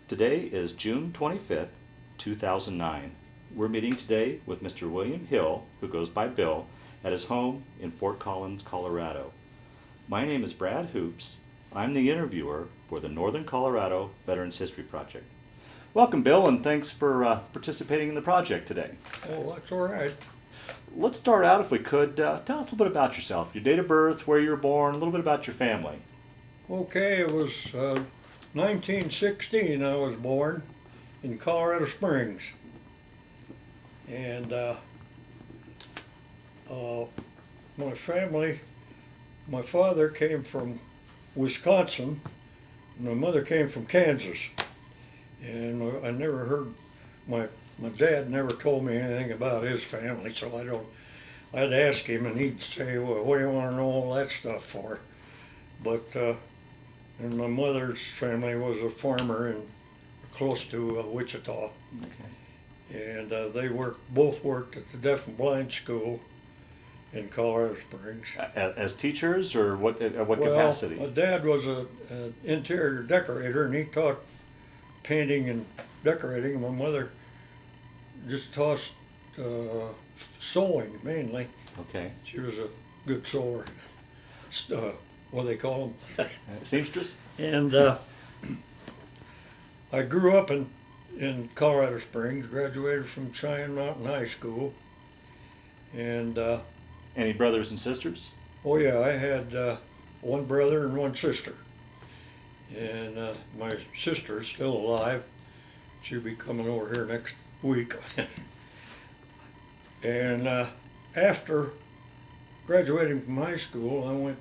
Today is June 25th, 2009. We're meeting today with Mr. William Hill, who goes by Bill, at his home in Fort Collins, Colorado. My name is Brad Hoops. I'm the interviewer for the Northern Colorado Veterans History Project. Welcome, Bill, and thanks for participating in the project today. Oh, that's all right. Let's start out, if we could, tell us a little bit about yourself, your date of birth, where you were born, a little bit about your family. Okay, it was 1916 I was born in Colorado Springs. And my family, my father came from Wisconsin, and my mother came from Kansas. And I never heard, my dad never told me anything about his family, so I'd ask him and he'd say, well, what do you want to know all that stuff for? But, and my mother's family was a farmer close to Wichita. Okay. And they both worked at the Deaf and Blind School in Colorado Springs. As teachers, or what capacity? My dad was an interior decorator, and he taught painting and decorating. My mother just taught sewing mainly. Okay. She was a good sewer. What do they call them? Seamstress? And I grew up in Colorado Springs, graduated from Cheyenne Mountain High School. And Any brothers and sisters? oh yeah, I had one brother and one sister. And my sister is still alive. She'll be coming over here next week. And after graduating from high school, I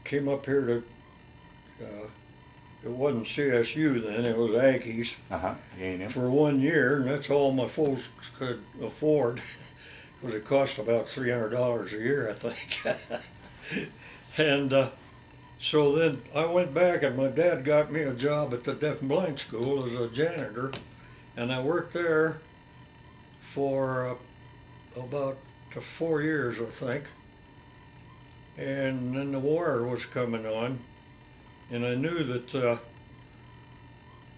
came up here to, it wasn't CSU then, it was Aggies, A&M. for 1 year, and that's all my folks could afford, because it cost about $300 a year, I think. And so then I went back, and my dad got me a job at the Deaf and Blind School as a janitor, and I worked there for about 4 years, I think. And then the war was coming on, and I knew that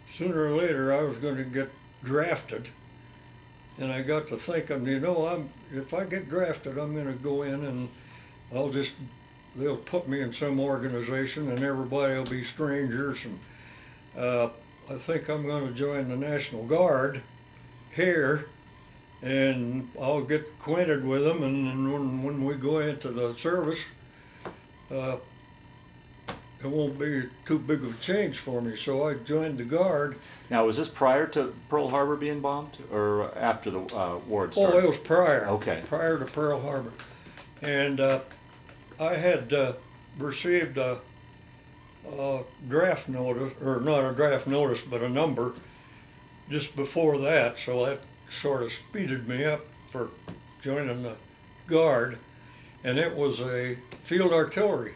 sooner or later I was going to get drafted. And I got to thinking, if I get drafted, I'm going to go in and they'll put me in some organization and everybody will be strangers. And I think I'm going to join the National Guard here, and I'll get acquainted with them, and then when we go into the service, it won't be too big of a change for me. So I joined the Guard. Now, was this prior to Pearl Harbor being bombed, or after the war had started? Oh, it was prior. Okay. Prior to Pearl Harbor. And I had received a draft notice, or not a draft notice, but a number just before that. So that sort of speeded me up for joining the Guard. And it was a field artillery.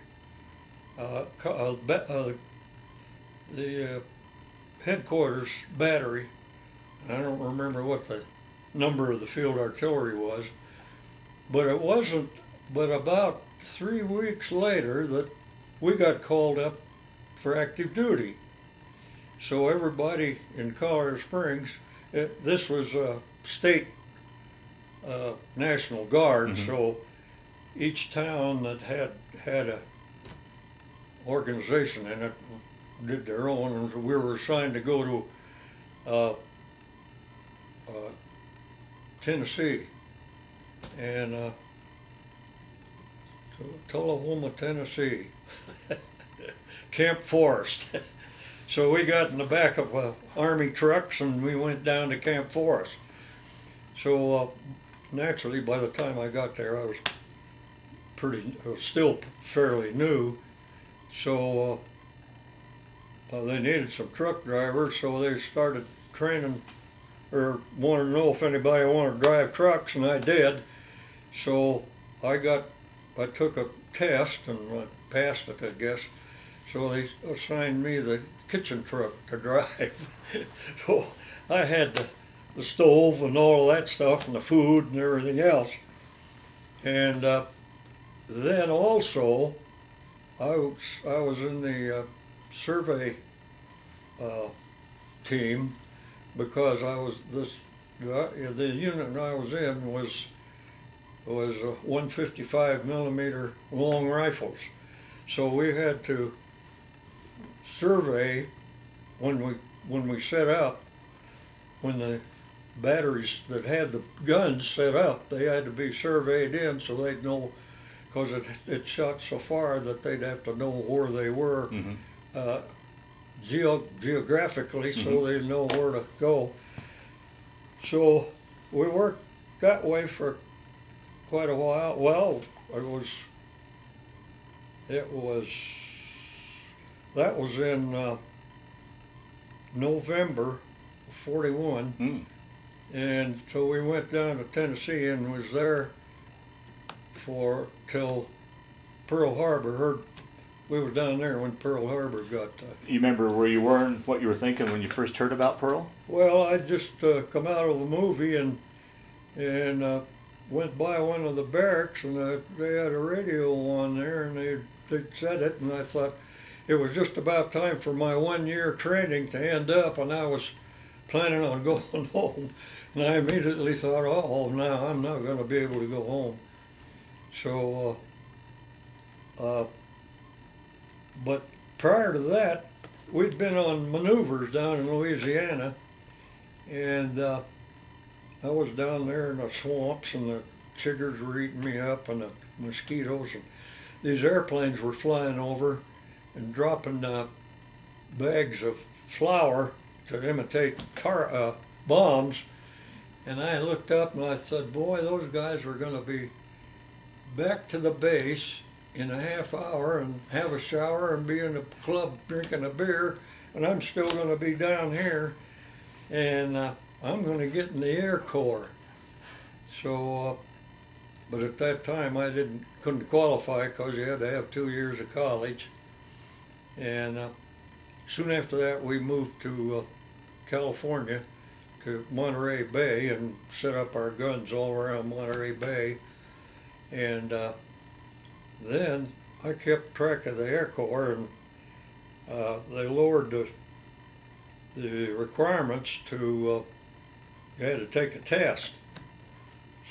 The headquarters battery, I don't remember what the number of the field artillery was, but it wasn't, but about 3 weeks later that we got called up for active duty. So everybody in Colorado Springs, this was a state National Guard, so each town that had a organization in it did their own, and we were assigned to go to Tennessee, and to Tullahoma, Tennessee, Camp Forest. So we got in the back of Army trucks and we went down to Camp Forest. So naturally, by the time I got there, I was still fairly new. So they needed some truck drivers, so they started training, or wanted to know if anybody wanted to drive trucks, and I did. So I took a test and I passed it, I guess. So they assigned me the kitchen truck to drive. So I had the stove and all of that stuff, and the food and everything else. And then also, I was in the survey team because I was the unit I was in was 155 millimeter long rifles, so we had to survey when we set up, when the batteries that had the guns set up, they had to be surveyed in so they'd know, because it shot so far that they'd have to know where they were geographically, so they'd know where to go. So we worked that way for quite a while. Well, that was in November of 41. And so we went down to Tennessee and was there till Pearl Harbor. We were down there when Pearl Harbor got. You remember where you were and what you were thinking when you first heard about Pearl? Well, I just come out of the movie and went by one of the barracks, and they had a radio on there, and they said it, and I thought it was just about time for my 1 year training to end up, and I was planning on going home. And I immediately thought, oh, now I'm not going to be able to go home. So, but prior to that, we'd been on maneuvers down in Louisiana, and I was down there in the swamps, and the chiggers were eating me up, and the mosquitoes, and these airplanes were flying over and dropping bags of flour to imitate bombs. And I looked up and I said, boy, those guys are going to be back to the base in a half hour and have a shower and be in the club drinking a beer, and I'm still going to be down here, and I'm going to get in the Air Corps. So, but at that time I couldn't qualify because you had to have 2 years of college. And soon after that we moved to California, to Monterey Bay, and set up our guns all around Monterey Bay. And then I kept track of the Air Corps, and they lowered the requirements to, you had to take a test.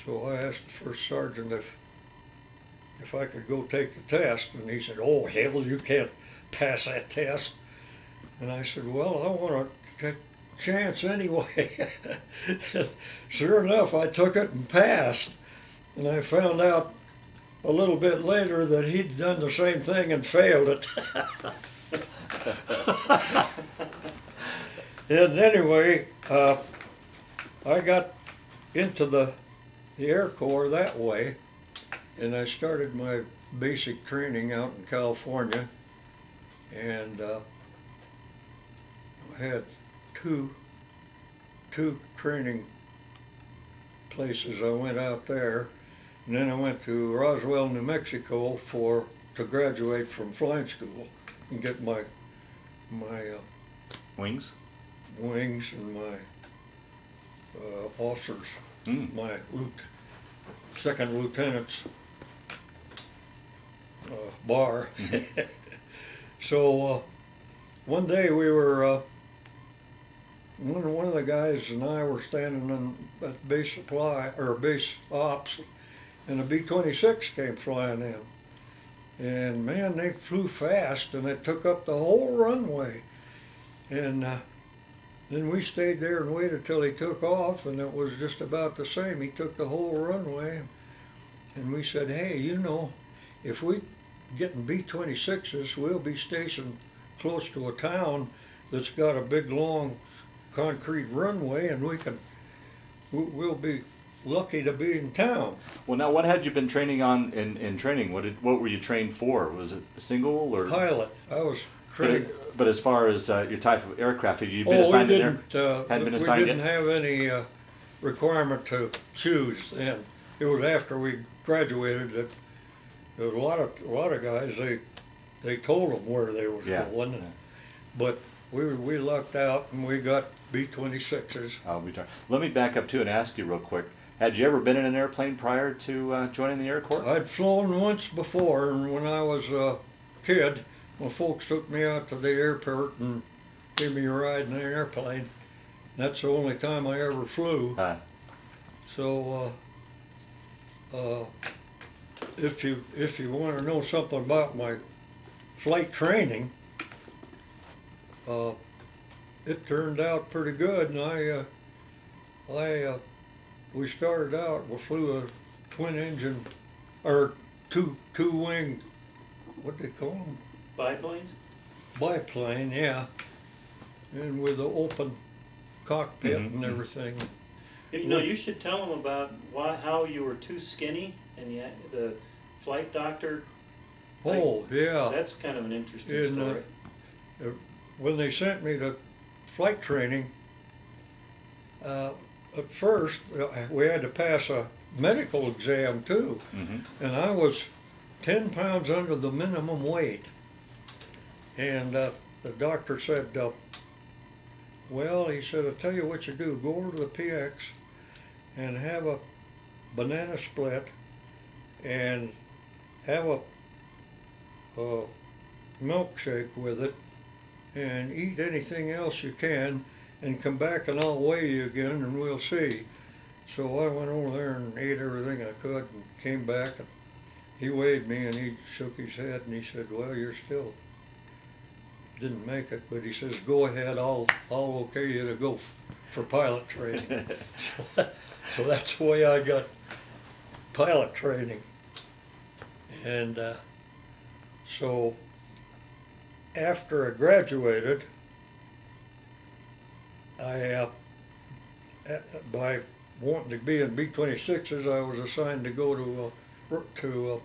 So I asked the first sergeant if I could go take the test, and he said, oh hell, you can't pass that test. And I said, well, I want to take a chance anyway. Sure enough, I took it and passed. And I found out a little bit later that he'd done the same thing and failed it. And anyway, I got into the Air Corps that way, and I started my basic training out in California, and I had two training places. I went out there, and then I went to Roswell, New Mexico to graduate from flying school and get my wings and my officers, my second lieutenant's bar. So one day we were, one of the guys and I were standing at base supply, or base ops, and a B-26 came flying in. And man, they flew fast, and it took up the whole runway. And then we stayed there and waited till he took off, and it was just about the same. He took the whole runway, and we said, hey, you know, if we get in B-26s, we'll be stationed close to a town that's got a big, long concrete runway, and we'll be lucky to be in town. Well, now, what had you been training on in training? What were you trained for? Was it a single or pilot? I was trained. But as far as your type of aircraft, had you been assigned an hadn't been assigned yet? We didn't have any requirement to choose then. It was after we graduated that there was a lot of guys, they told them where they were going. Yeah. But we lucked out and we got B-26s. Let me back up too and ask you real quick. Had you ever been in an airplane prior to joining the Air Corps? I'd flown once before, and when I was a kid, my folks took me out to the airport and see me riding an airplane. That's the only time I ever flew. So if you want to know something about my flight training, it turned out pretty good, and we started out, we flew a twin engine, or two wing, what do they call them? Biplanes? Biplane, yeah, and with the open cockpit and everything. You know, you should tell them about how you were too skinny, and the flight doctor. Oh, yeah. That's kind of an interesting story. When they sent me to flight training, at first we had to pass a medical exam too, and I was 10 pounds under the minimum weight. And the doctor said, well, he said, I'll tell you what you do, go over to the PX and have a banana split and have a milkshake with it and eat anything else you can and come back and I'll weigh you again and we'll see. So I went over there and ate everything I could and came back, and he weighed me and he shook his head and he said, well, you're still didn't make it, but he says, go ahead, I'll okay you to go for pilot training. So that's the way I got pilot training. And so after I graduated, by wanting to be in B-26s, I was assigned to go to Barksdale?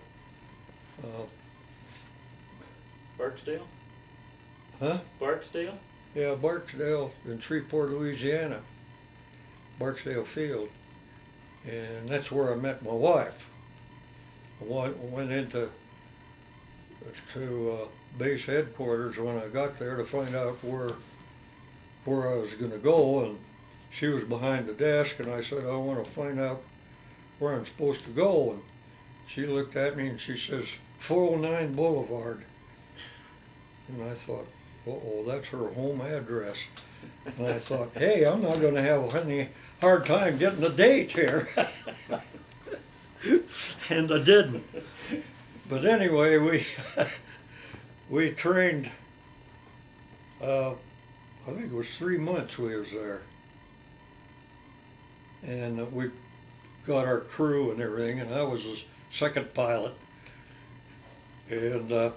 Huh? Barksdale? Yeah, Barksdale in Shreveport, Louisiana, Barksdale Field. And that's where I met my wife. I went into base headquarters when I got there to find out where I was going to go, and she was behind the desk, and I said, I want to find out where I'm supposed to go. And she looked at me and she says, 409 Boulevard. And I thought, uh-oh, that's her home address. And I thought, hey, I'm not going to have any hard time getting a date here. And I didn't. But anyway, we trained, I think it was 3 months we was there. And we got our crew and everything, and I was the second pilot. And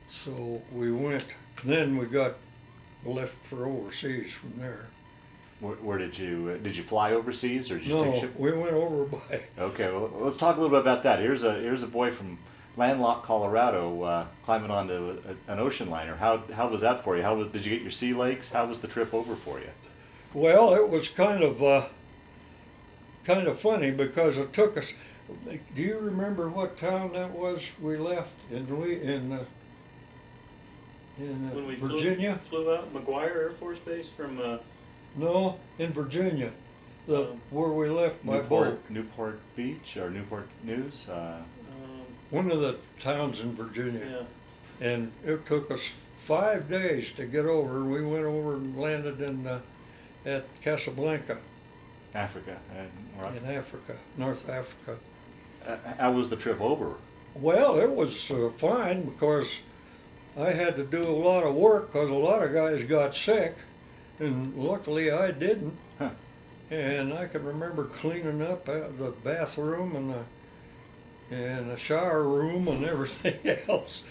so we went, then we got left for overseas from there. Where did you fly overseas, or did you take ship? No, we went over by. Okay, well, let's talk a little bit about that. Here's a boy from landlocked Colorado climbing onto an ocean liner. How was that for you? Did you get your sea legs? How was the trip over for you? Well, it was kind of funny because it took us. Do you remember what town that was we left in When we Virginia? flew out McGuire Air Force Base from. No, in Virginia, where we left by boat. Newport Beach or Newport News? One of the towns in Virginia. Yeah. And it took us 5 days to get over. We went over and landed at Casablanca. Africa. In Africa, North Africa. How was the trip over? Well, it was fine because I had to do a lot of work because a lot of guys got sick, and luckily I didn't. Huh. And I can remember cleaning up the bathroom and the shower room and everything else.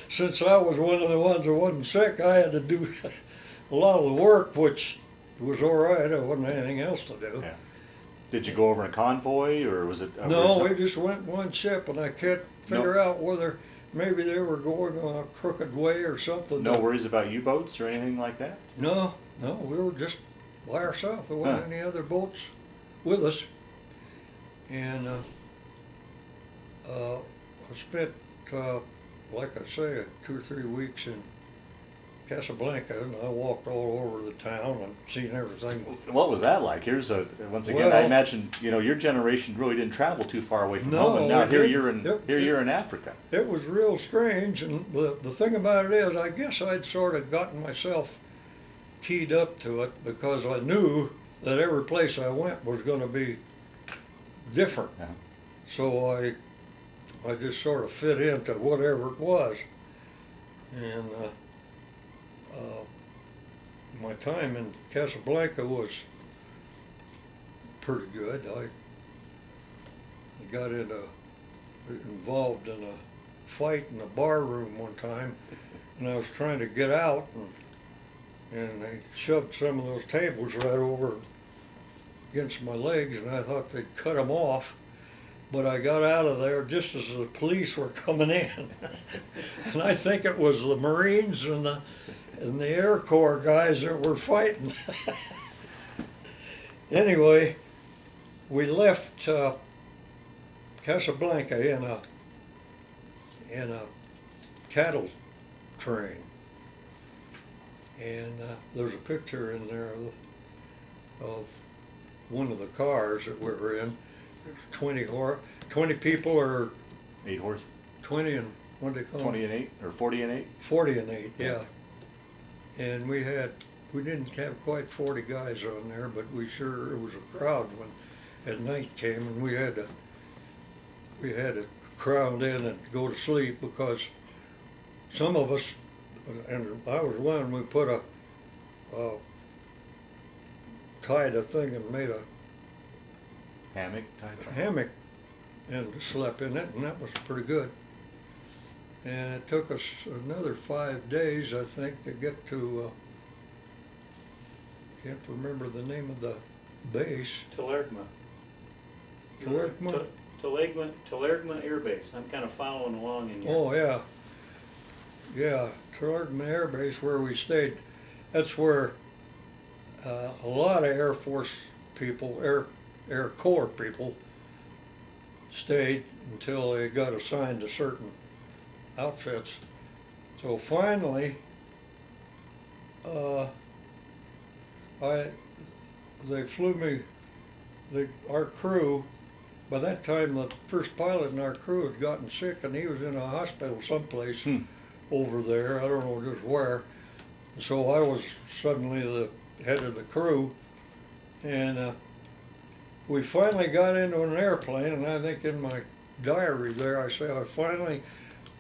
Since I was one of the ones that wasn't sick, I had to do a lot of the work, which was all right. There wasn't anything else to do. Yeah. Did you go over in a convoy, or was it? No, we just went one ship, and I can't figure out whether maybe they were going on a crooked way or something. No worries about U-boats or anything like that? No, we were just by ourselves. There wasn't any other boats with us. And I spent, like I say, 2 or 3 weeks Casablanca, and I walked all over the town and seen everything. What was that like? Once again, I Well- imagine, your generation really didn't travel too far away from No, home, and now it here didn't. you're in Africa. It was real strange, and the thing about it is, I guess I'd sort of gotten myself keyed up to it because I knew that every place I went was going to be different. Yeah. So I just sort of fit into whatever it was. And my time in Casablanca was pretty good. I got involved in a fight in a bar room one time, and I was trying to get out, and they shoved some of those tables right over against my legs, and I thought they'd cut them off. But I got out of there just as the police were coming in. And I think it was the Marines and the Air Corps guys that were fighting. Anyway, we left Casablanca in a cattle train. And there's a picture in there of one of the cars that we were in. 20 people, or 8 horse, 20 and what do they call 20 them? and 8, or 40 and 8. 40 and 8, yeah. And we didn't have quite 40 guys on there, but it was a crowd when at night came, and we had to crowd in and go to sleep because some of us, and I was one, we put tied a thing and made a Hammock type. hammock and slept in it, and that was pretty good. And it took us another 5 days, I think, to get to, can't remember the name of the base. Talergma. Talergma? Talergma Air Base. I'm kind of following along in your. Oh, yeah. Yeah, Talergma Air Base where we stayed. That's where a lot of Air Force people, Air Corps people stayed until they got assigned to certain outfits. So finally, they flew me, our crew, by that time the first pilot in our crew had gotten sick and he was in a hospital someplace over there, I don't know just where. So I was suddenly the head of the crew, and we finally got into an airplane, and I think in my diary there I say I finally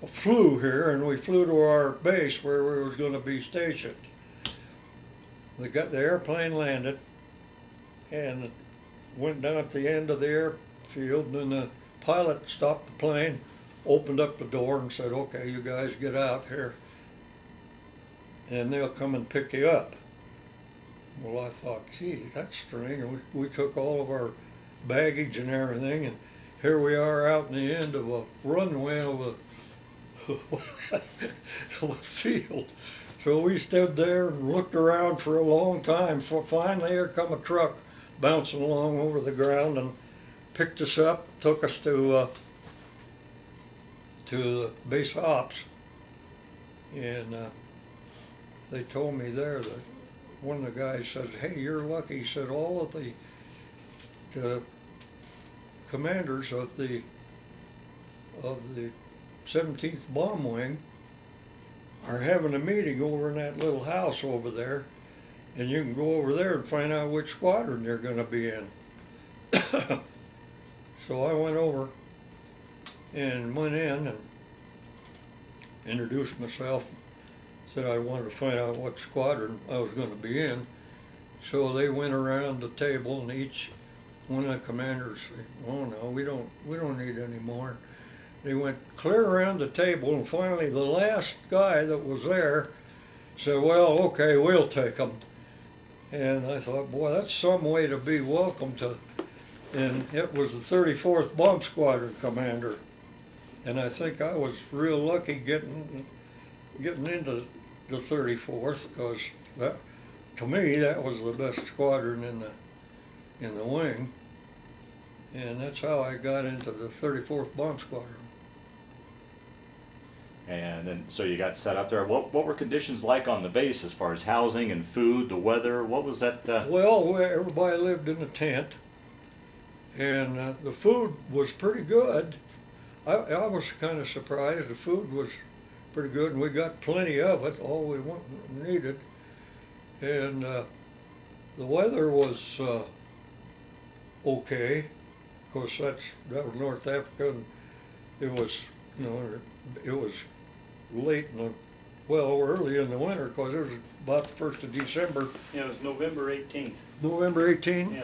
flew here, and we flew to our base where we was going to be stationed. The airplane landed and went down at the end of the airfield, and then the pilot stopped the plane, opened up the door and said, "Okay, you guys get out here and they'll come and pick you up." Well, I thought, gee, that's strange. We took all of our baggage and everything, and here we are out in the end of a runway of a field. So we stood there and looked around for a long time. Finally, here come a truck bouncing along over the ground and picked us up, took us to the base ops, and they told me there that one of the guys said, "Hey, you're lucky." He said all of the commanders of the 17th Bomb Wing are having a meeting over in that little house over there, and you can go over there and find out which squadron you're going to be in. So I went over and went in and introduced myself, said I wanted to find out what squadron I was going to be in. So they went around the table, and each one of the commanders said, "Oh no, we don't need any more." They went clear around the table, and finally the last guy that was there said, "Well, okay, we'll take them." And I thought, boy, that's some way to be welcome to. And it was the 34th Bomb Squadron commander. And I think I was real lucky getting into the 34th, because that, to me, that was the best squadron in the wing. And that's how I got into the 34th Bomb Squadron. And then, so you got set up there. What were conditions like on the base as far as housing and food, the weather? What was that? Well, everybody lived in a tent, and the food was pretty good. I was kind of surprised. The food was pretty good, and we got plenty of it, all we needed. And the weather was okay. Of course, that was North Africa, and it was, it was late in the, well, early in the winter, because it was about the 1st of December. Yeah, it was November 18th. November 18th.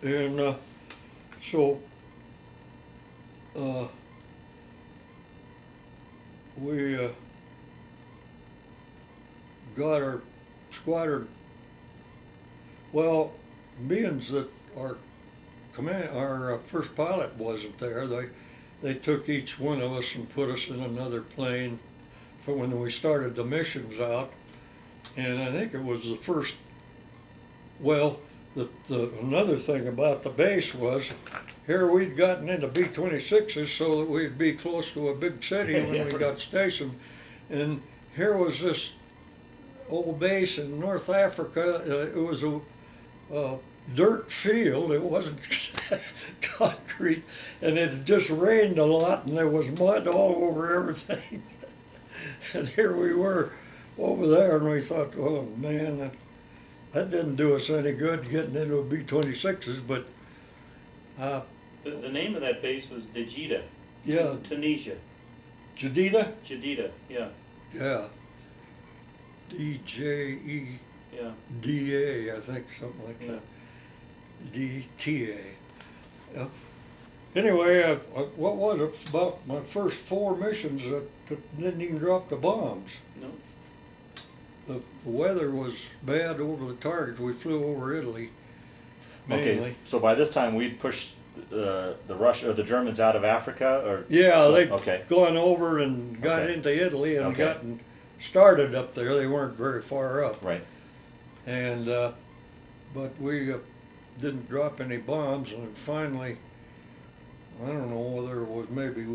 Yeah. And so we got our squadron. Well, being that our first pilot wasn't there, they took each one of us and put us in another plane for when we started the missions out. And I think it was the first, well, another thing about the base was, here we'd gotten into B-26s so that we'd be close to a big city when we got stationed. And here was this old base in North Africa. It was a dirt field. It wasn't concrete, and it had just rained a lot, and there was mud all over everything. And here we were over there, and we thought, oh man, that didn't do us any good getting into a B-26s, but The name of that base was Djida. yeah, Tunisia. Jadida? Jadida, yeah. Yeah. D-J-E-D-A, Yeah. I think, something like Yeah. that. D-T-A. Yeah. Anyway, what was it? About my first 4 missions that didn't even drop the bombs. No. The weather was bad over the targets. We flew over Italy, mainly. Okay, so by this time we'd pushed the Germans out of Africa, or Yeah, so, they'd okay. gone over and got Okay. into Italy and Okay. gotten started up there. They weren't very far up. Right. And but we didn't drop any bombs, and finally, I don't know whether it was maybe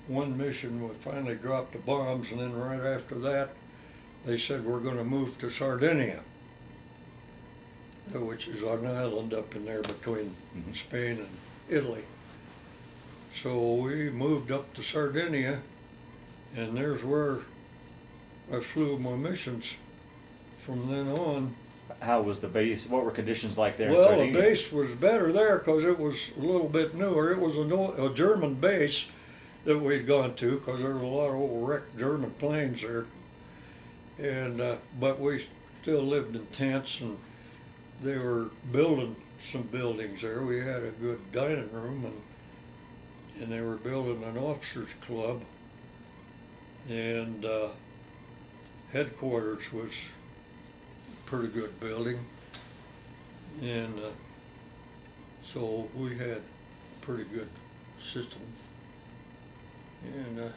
one mission we finally dropped the bombs, and then right after that they said we're going to move to Sardinia, which is an island up in there between Spain and Italy. So we moved up to Sardinia, and there's where I flew my missions from then on. How was the base? What were conditions like there in Well, the Sardinia? base was better there because it was a little bit newer. It was a German base that we'd gone to, because there were a lot of old wrecked German planes there. And but we still lived in tents, and they were building some buildings there. We had a good dining room, and they were building an officers' club, and headquarters was a pretty good building, and so we had a pretty good system. And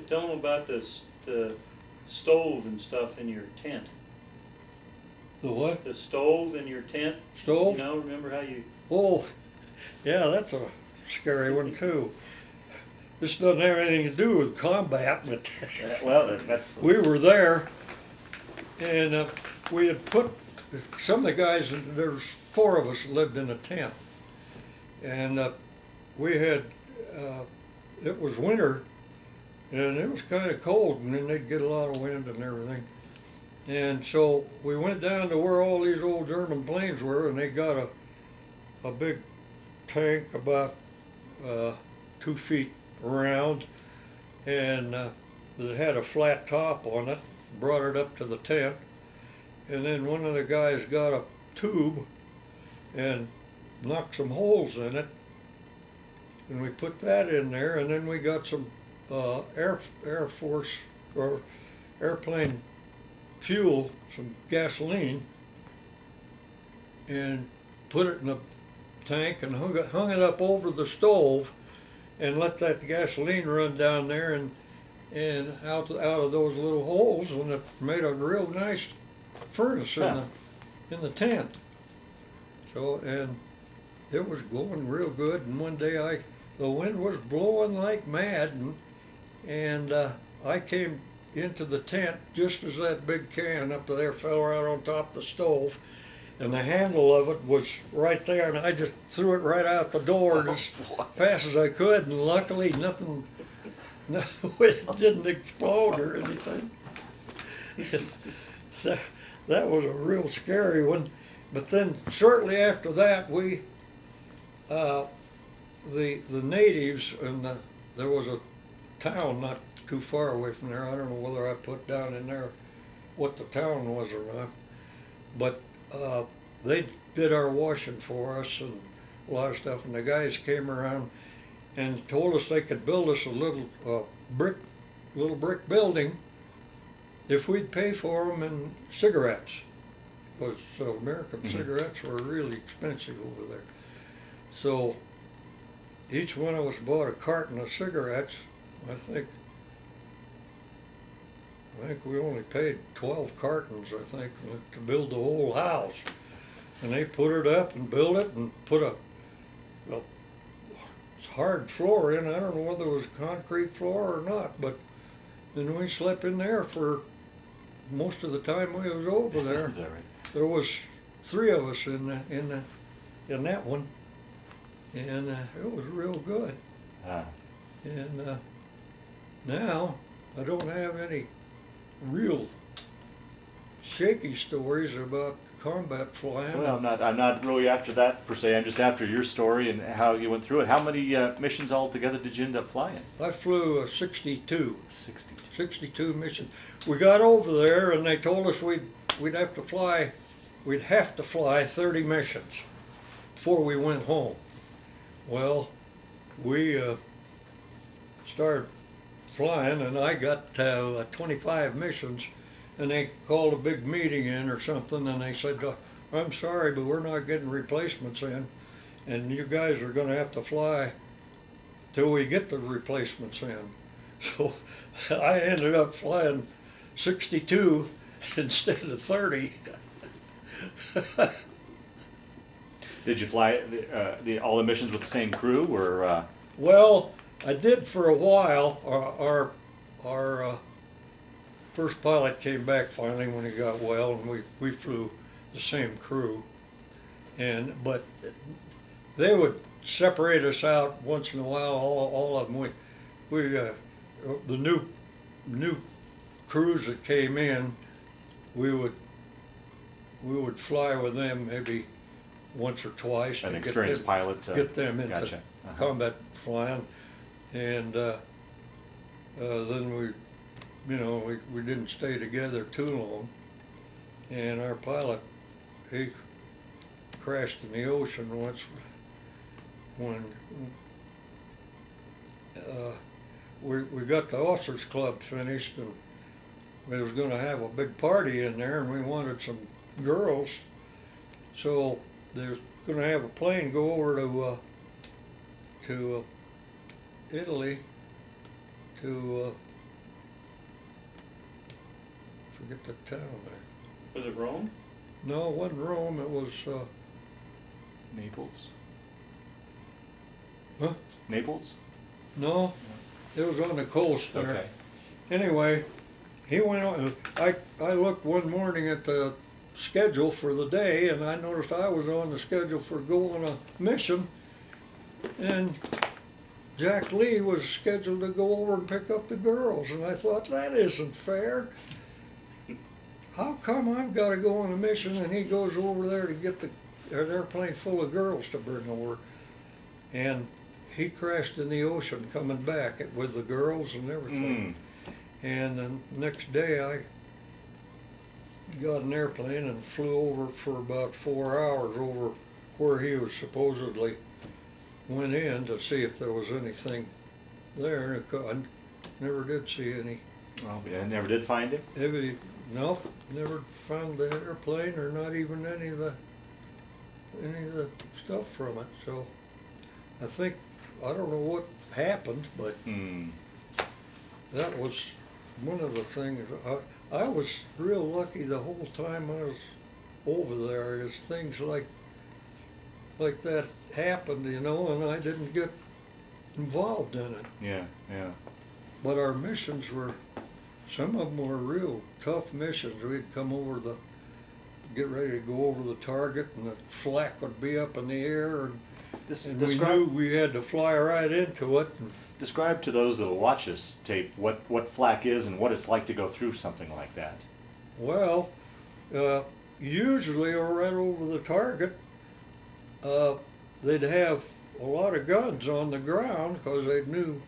Tell them about the stove and stuff in your tent. the what? The stove in your tent. Stove? You know, remember how you... Oh, yeah, that's a scary one too. This doesn't have anything to do with combat, but Well, that's we were there, and we had put some of the guys. There was 4 of us that lived in a tent, and we had. It was winter, and it was kind of cold, and then they'd get a lot of wind and everything. And so we went down to where all these old German planes were, and they got a big tank about 2 feet around, and it had a flat top on it. Brought it up to the tent, and then one of the guys got a tube and knocked some holes in it, and we put that in there, and then we got some Air Force or airplane fuel, some gasoline, and put it in a tank and hung it up over the stove, and let that gasoline run down there and out of those little holes, and it made a real nice furnace in the tent. So, and it was going real good, and one day the wind was blowing like mad, and I came into the tent just as that big can up there fell right on top of the stove, and the handle of it was right there, and I just threw it right out the door as fast as I could, and luckily nothing it didn't explode or anything. That was a real scary one. But then shortly after that, we the natives, and there was a town not too far away from there. I don't know whether I put down in there what the town was or not, but they did our washing for us and a lot of stuff. And the guys came around and told us they could build us a little brick building if we'd pay for them in cigarettes, because American cigarettes were really expensive over there. So each one of us bought a carton of cigarettes. I think we only paid 12 cartons, I think, to build the whole house. And they put it up and built it and put a hard floor in. I don't know whether it was a concrete floor or not, but then we slept in there for most of the time we was over there. Is that right? There was 3 of us in that one, and it was real good. And now I don't have any real shaky stories about combat flying. Well, I'm not really after that per se. I'm just after your story and how you went through it. How many missions altogether did you end up flying? I flew 62. 62. 62 missions. We got over there and they told us we'd have to fly 30 missions before we went home. Well, we started flying and I got 25 missions, and they called a big meeting in or something, and they said, I'm sorry, but we're not getting replacements in, and you guys are going to have to fly till we get the replacements in. So I ended up flying 62 instead of 30. Did you fly all the missions with the same crew, or? Well, I did for a while. Our first pilot came back finally when he got well, and we flew the same crew. But they would separate us out once in a while. All of them. The new crews that came in, we would fly with them maybe once or twice. An experienced pilot to get them into gotcha. combat flying, and then we didn't stay together too long, and our pilot, he crashed in the ocean once when we got the officers club finished, and we was going to have a big party in there, and we wanted some girls, so there's going to have a plane go over to Italy to forget the town there. Was it Rome? No, it wasn't Rome. It was Naples? huh? Naples? No, it was on the coast there. Okay. Anyway, he went on. I looked one morning at the schedule for the day, and I noticed I was on the schedule for going on a mission, and Jack Lee was scheduled to go over and pick up the girls, and I thought, that isn't fair. How come I've got to go on a mission and he goes over there to get an airplane full of girls to bring over? And he crashed in the ocean coming back with the girls and everything. And the next day I got an airplane and flew over for about 4 hours over where he was supposedly went in to see if there was anything there. I never did see any. Well, yeah, never did find him? No, never found the airplane or not even any of the stuff from it. So I think, I don't know what happened, but that was one of the things. I was real lucky the whole time I was over there, is things like that happened, and I didn't get involved in it. Yeah, yeah. but our missions were, some of them were real tough missions. We'd come over get ready to go over the target, and the flak would be up in the air, and we knew we had to fly right into it. And Describe to those that will watch this tape what flak is and what it's like to go through something like that. well, usually right over the target, they'd have a lot of guns on the ground because they knew,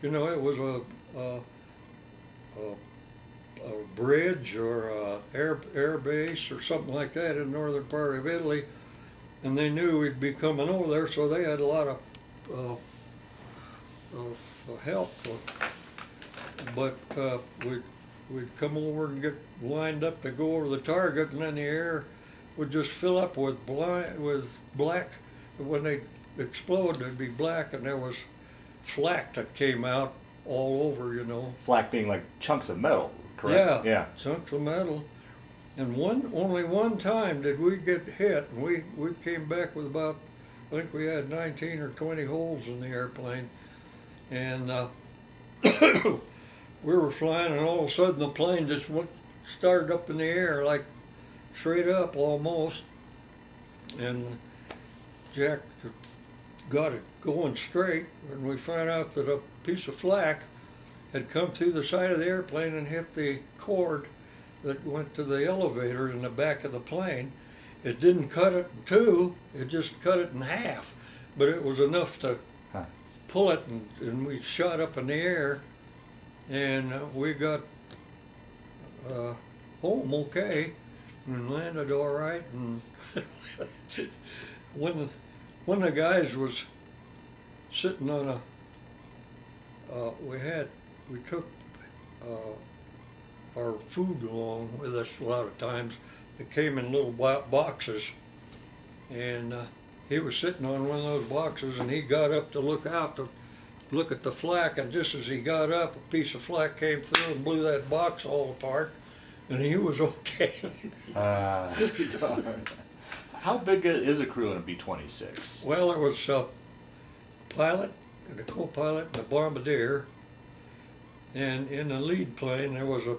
you know, it was a bridge or a air base or something like that in the northern part of Italy, and they knew we'd be coming over there, so they had a lot of help. But we'd come over and get lined up to go over the target, and then the air would just fill up with black. When they explode, it'd be black, and there was flak that came out all over, you know. Flak being like chunks of metal, correct? Yeah, chunks of metal. And only one time did we get hit, and we came back with about, I think we had 19 or 20 holes in the airplane, and we were flying, and all of a sudden the plane just started up in the air, like straight up almost, and Jack got it going straight, and we found out that a piece of flak had come through the side of the airplane and hit the cord that went to the elevator in the back of the plane. It didn't cut it in two, it just cut it in half, but it was enough to pull it, and we shot up in the air, and we got home okay and landed all right. And when the guys was sitting on we took our food along with us a lot of times. It came in little boxes, and he was sitting on one of those boxes, and he got up to look out to look at the flak, and just as he got up, a piece of flak came through and blew that box all apart, and he was okay. How big is a crew in a B-26? Well, there was a pilot and a co-pilot and a bombardier, and in the lead plane there was a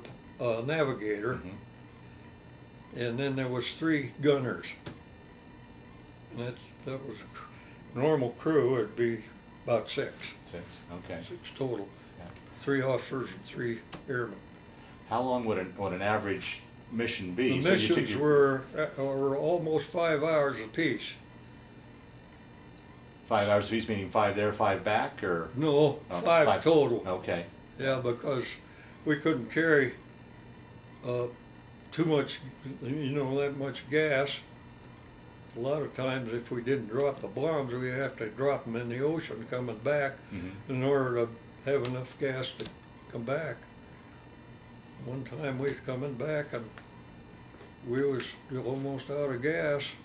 navigator, and then there was 3 gunners. And that was a normal crew. It'd be about 6. 6, okay. 6 total. Yeah. 3 officers and 3 airmen. How long would an average mission be? The missions were almost 5 hours apiece. 5 hours apiece, meaning 5 there, 5 back, or? No, Oh, 5 total. Okay. Yeah, because we couldn't carry too much, that much gas. A lot of times, if we didn't drop the bombs, we'd have to drop them in the ocean coming back in order to have enough gas to come back. One time we was coming back, and we was almost out of gas,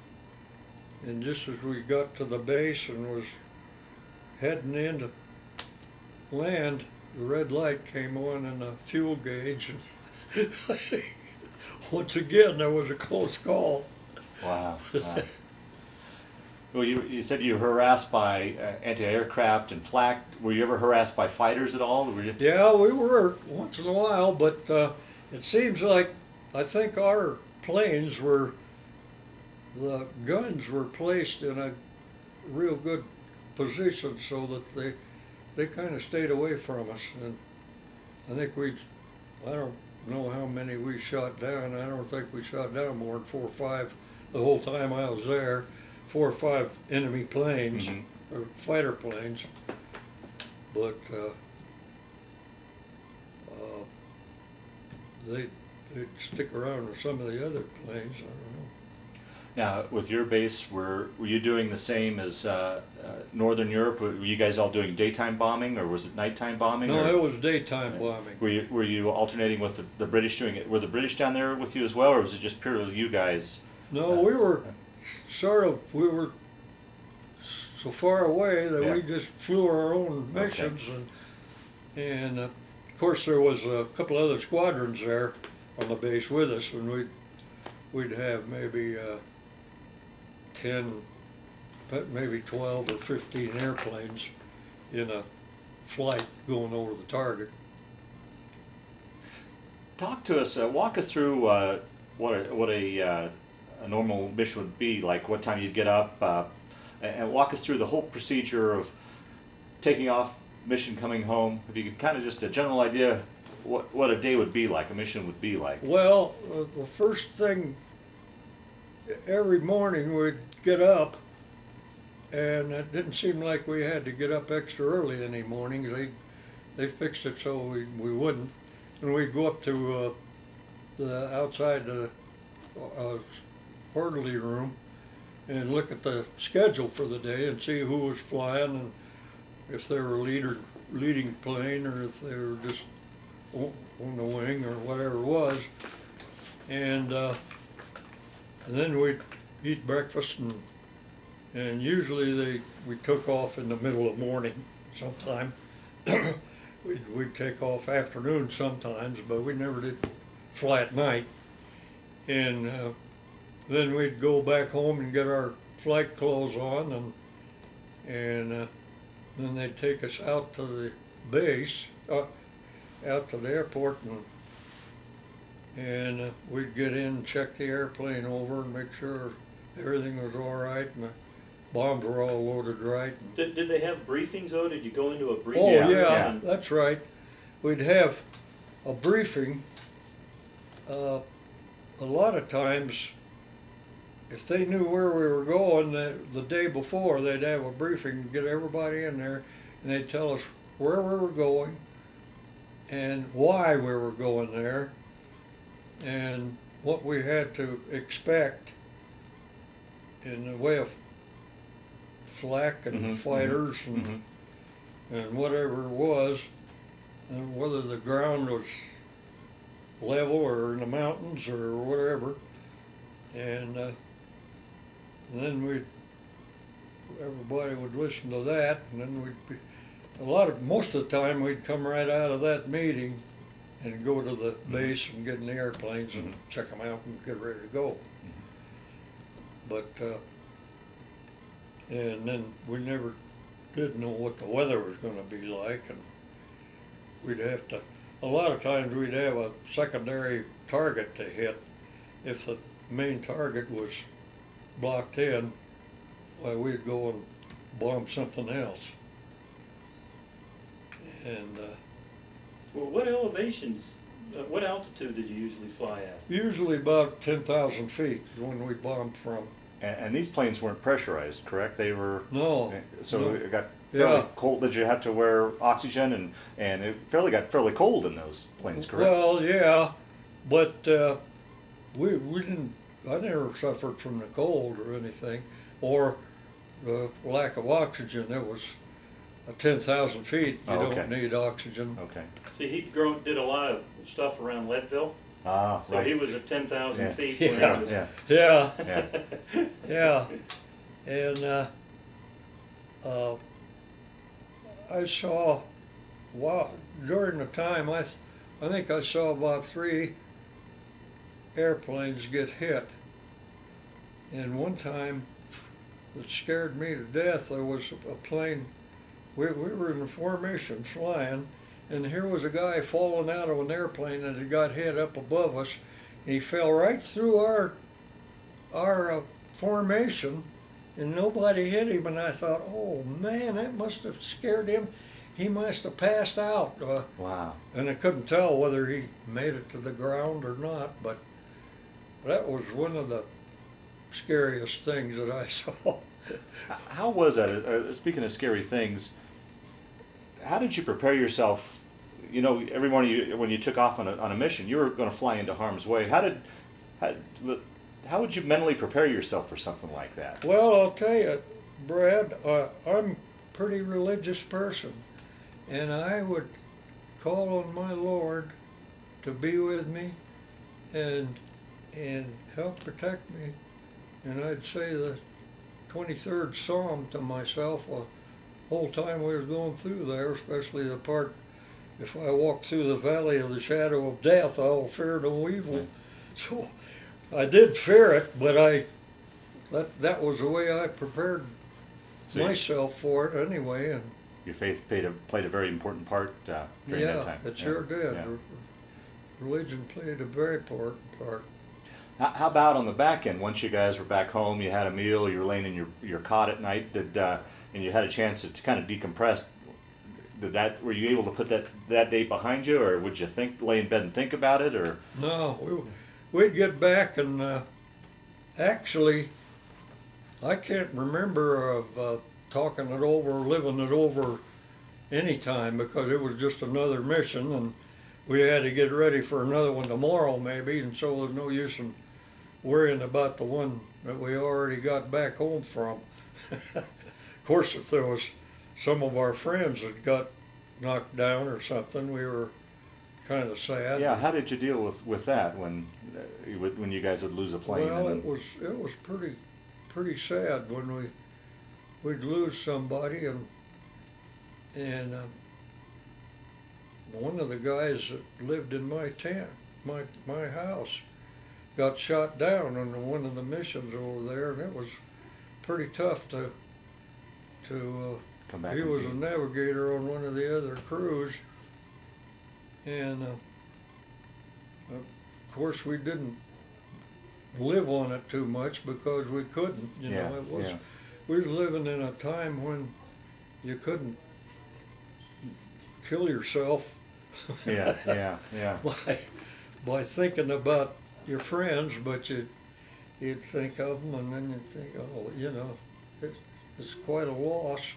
and just as we got to the base and was heading in to land, the red light came on in the fuel gauge, and once again there was a close call. Wow. Well, you said you were harassed by anti-aircraft and flak. Were you ever harassed by fighters at all? Yeah, we were once in a while, but it seems like, I think our planes the guns were placed in a real good position so that they kind of stayed away from us. And I think I don't know how many we shot down. I don't think we shot down more than 4 or 5 the whole time I was there. 4 or 5 enemy planes, or fighter planes, but they'd stick around with some of the other planes. I don't know. Now, with your base, were you doing the same as Northern Europe? Were you guys all doing daytime bombing, or was it nighttime bombing? No, it was daytime bombing. Were you alternating with the British doing it? Were the British down there with you as well, or was it just purely you guys? No, we were so far away that we just flew our own missions, and of course there was a couple other squadrons there on the base with us, and we'd have maybe 10, maybe 12 or 15 airplanes in a flight going over the target. Talk to us, walk us through what a normal mission would be, like what time you'd get up, and walk us through the whole procedure of taking off, mission coming home. If you could kind of just a general idea what a day would be like, a mission would be like. Well, the first thing, every morning we'd get up, and it didn't seem like we had to get up extra early any mornings. They fixed it so we wouldn't. And we'd go up to the outside the orderly room and look at the schedule for the day and see who was flying and if they were leading plane or if they were just on the wing or whatever it was. And then we'd eat breakfast and usually we took off in the middle of the morning sometime. We'd take off afternoon sometimes, but we never did fly at night. And then we'd go back home and get our flight clothes on, and then they'd take us out to the base, out to the airport, and we'd get in and check the airplane over and make sure everything was all right and the bombs were all loaded right. Did they have briefings though? Did you go into a briefing? Oh Yeah, yeah, yeah. that's right. We'd have a briefing. A lot of times, if they knew where we were going the day before, they'd have a briefing, get everybody in there, and they'd tell us where we were going and why we were going there and what we had to expect in the way of flak and fighters and whatever it was, and whether the ground was level or in the mountains or whatever. And then everybody would listen to that, and then most of the time we'd come right out of that meeting and go to the base and get in the airplanes and check them out and get ready to go. But and then we never did know what the weather was going to be like, and we'd have to, a lot of times we'd have a secondary target to hit. If the main target was blocked in, why we'd go and bomb something else. And Well, what elevations, what altitude did you usually fly at? usually about 10,000 feet is when we bombed from. And these planes weren't pressurized, correct? They were. No. So no. it got fairly Yeah. cold. Did you have to wear oxygen and it got fairly cold in those planes, correct? Well, yeah, but we didn't. I never suffered from the cold or anything, or the lack of oxygen. It was 10,000 feet. You Oh, okay. don't need oxygen. Okay. See, he did a lot of stuff around Leadville, Ah, so right. he was at 10,000 Yeah. feet. Yeah. When he was, Yeah. Yeah, Yeah. yeah, and I saw. Wow, during the time I think I saw about 3 airplanes get hit. And one time that scared me to death, there was a plane, we were in formation flying, and here was a guy falling out of an airplane and he got hit up above us. And he fell right through our formation and nobody hit him, and I thought, oh man, that must have scared him. He must have passed out. Wow. And I couldn't tell whether he made it to the ground or not, but that was one of the scariest things that I saw. How was that? Speaking of scary things, how did you prepare yourself? You know, every morning when you took off on a mission, you were going to fly into harm's way. How would you mentally prepare yourself for something like that? Well, I'll tell you, Brad, I'm a pretty religious person, and I would call on my Lord to be with me and help protect me. And I'd say the 23rd Psalm to myself the whole time we was going through there, especially the part, if I walk through the valley of the shadow of death, I'll fear no evil. Right. So I did fear it, but that was the way I prepared So you- myself for it anyway. And your faith played a very important part during that time. Yeah, it sure did. Yeah. Religion played a very important part. How about on the back end? Once you guys were back home, you had a meal, you were laying in your cot at night, and you had a chance to kind of decompress. Were you able to put that date behind you, or would you lay in bed and think about it, or? No, we'd get back and actually, I can't remember of talking it over, living it over any time, because it was just another mission and we had to get ready for another one tomorrow maybe, and so there's no use in worrying about the one that we already got back home from. Of course, if there was some of our friends that got knocked down or something, we were kind of sad. Yeah, how did you deal with that when you guys would lose a plane? Well, it was pretty sad when we'd lose somebody, and one of the guys that lived in my tent, my house, got shot down on one of the missions over there, and it was pretty tough to come back. He and was see. a navigator on one of the other crews, and of course we didn't live on it too much because we couldn't. You know, it was we was living in a time when you couldn't kill yourself. Yeah. by thinking about your friends, but you'd think of them, and then you'd think, oh, you know, it's quite a loss.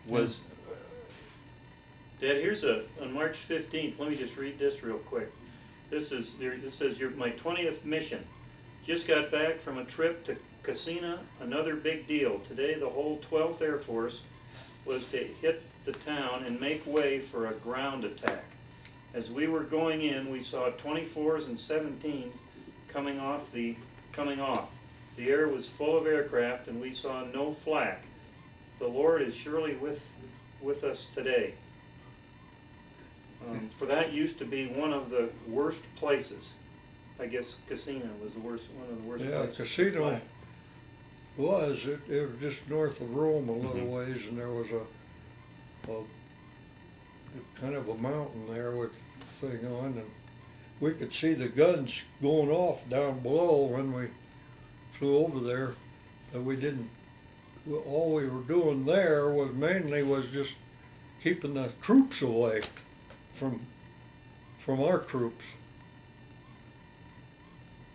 Was Dad, here's on March 15th, let me just read this real quick. This says my 20th mission. Just got back from a trip to Casina, another big deal. Today the whole 12th Air Force was to hit the town and make way for a ground attack. As we were going in, we saw 24s and 17s coming off. The air was full of aircraft and we saw no flak. The Lord is surely with us today. For that used to be one of the worst places. I guess Casino was one of the worst places. Yeah, Casino was. It was just north of Rome a little ways, and there was a kind of a mountain there with the thing on, and we could see the guns going off down below when we flew over there. But we didn't. All we were doing there was mainly just keeping the troops away from our troops.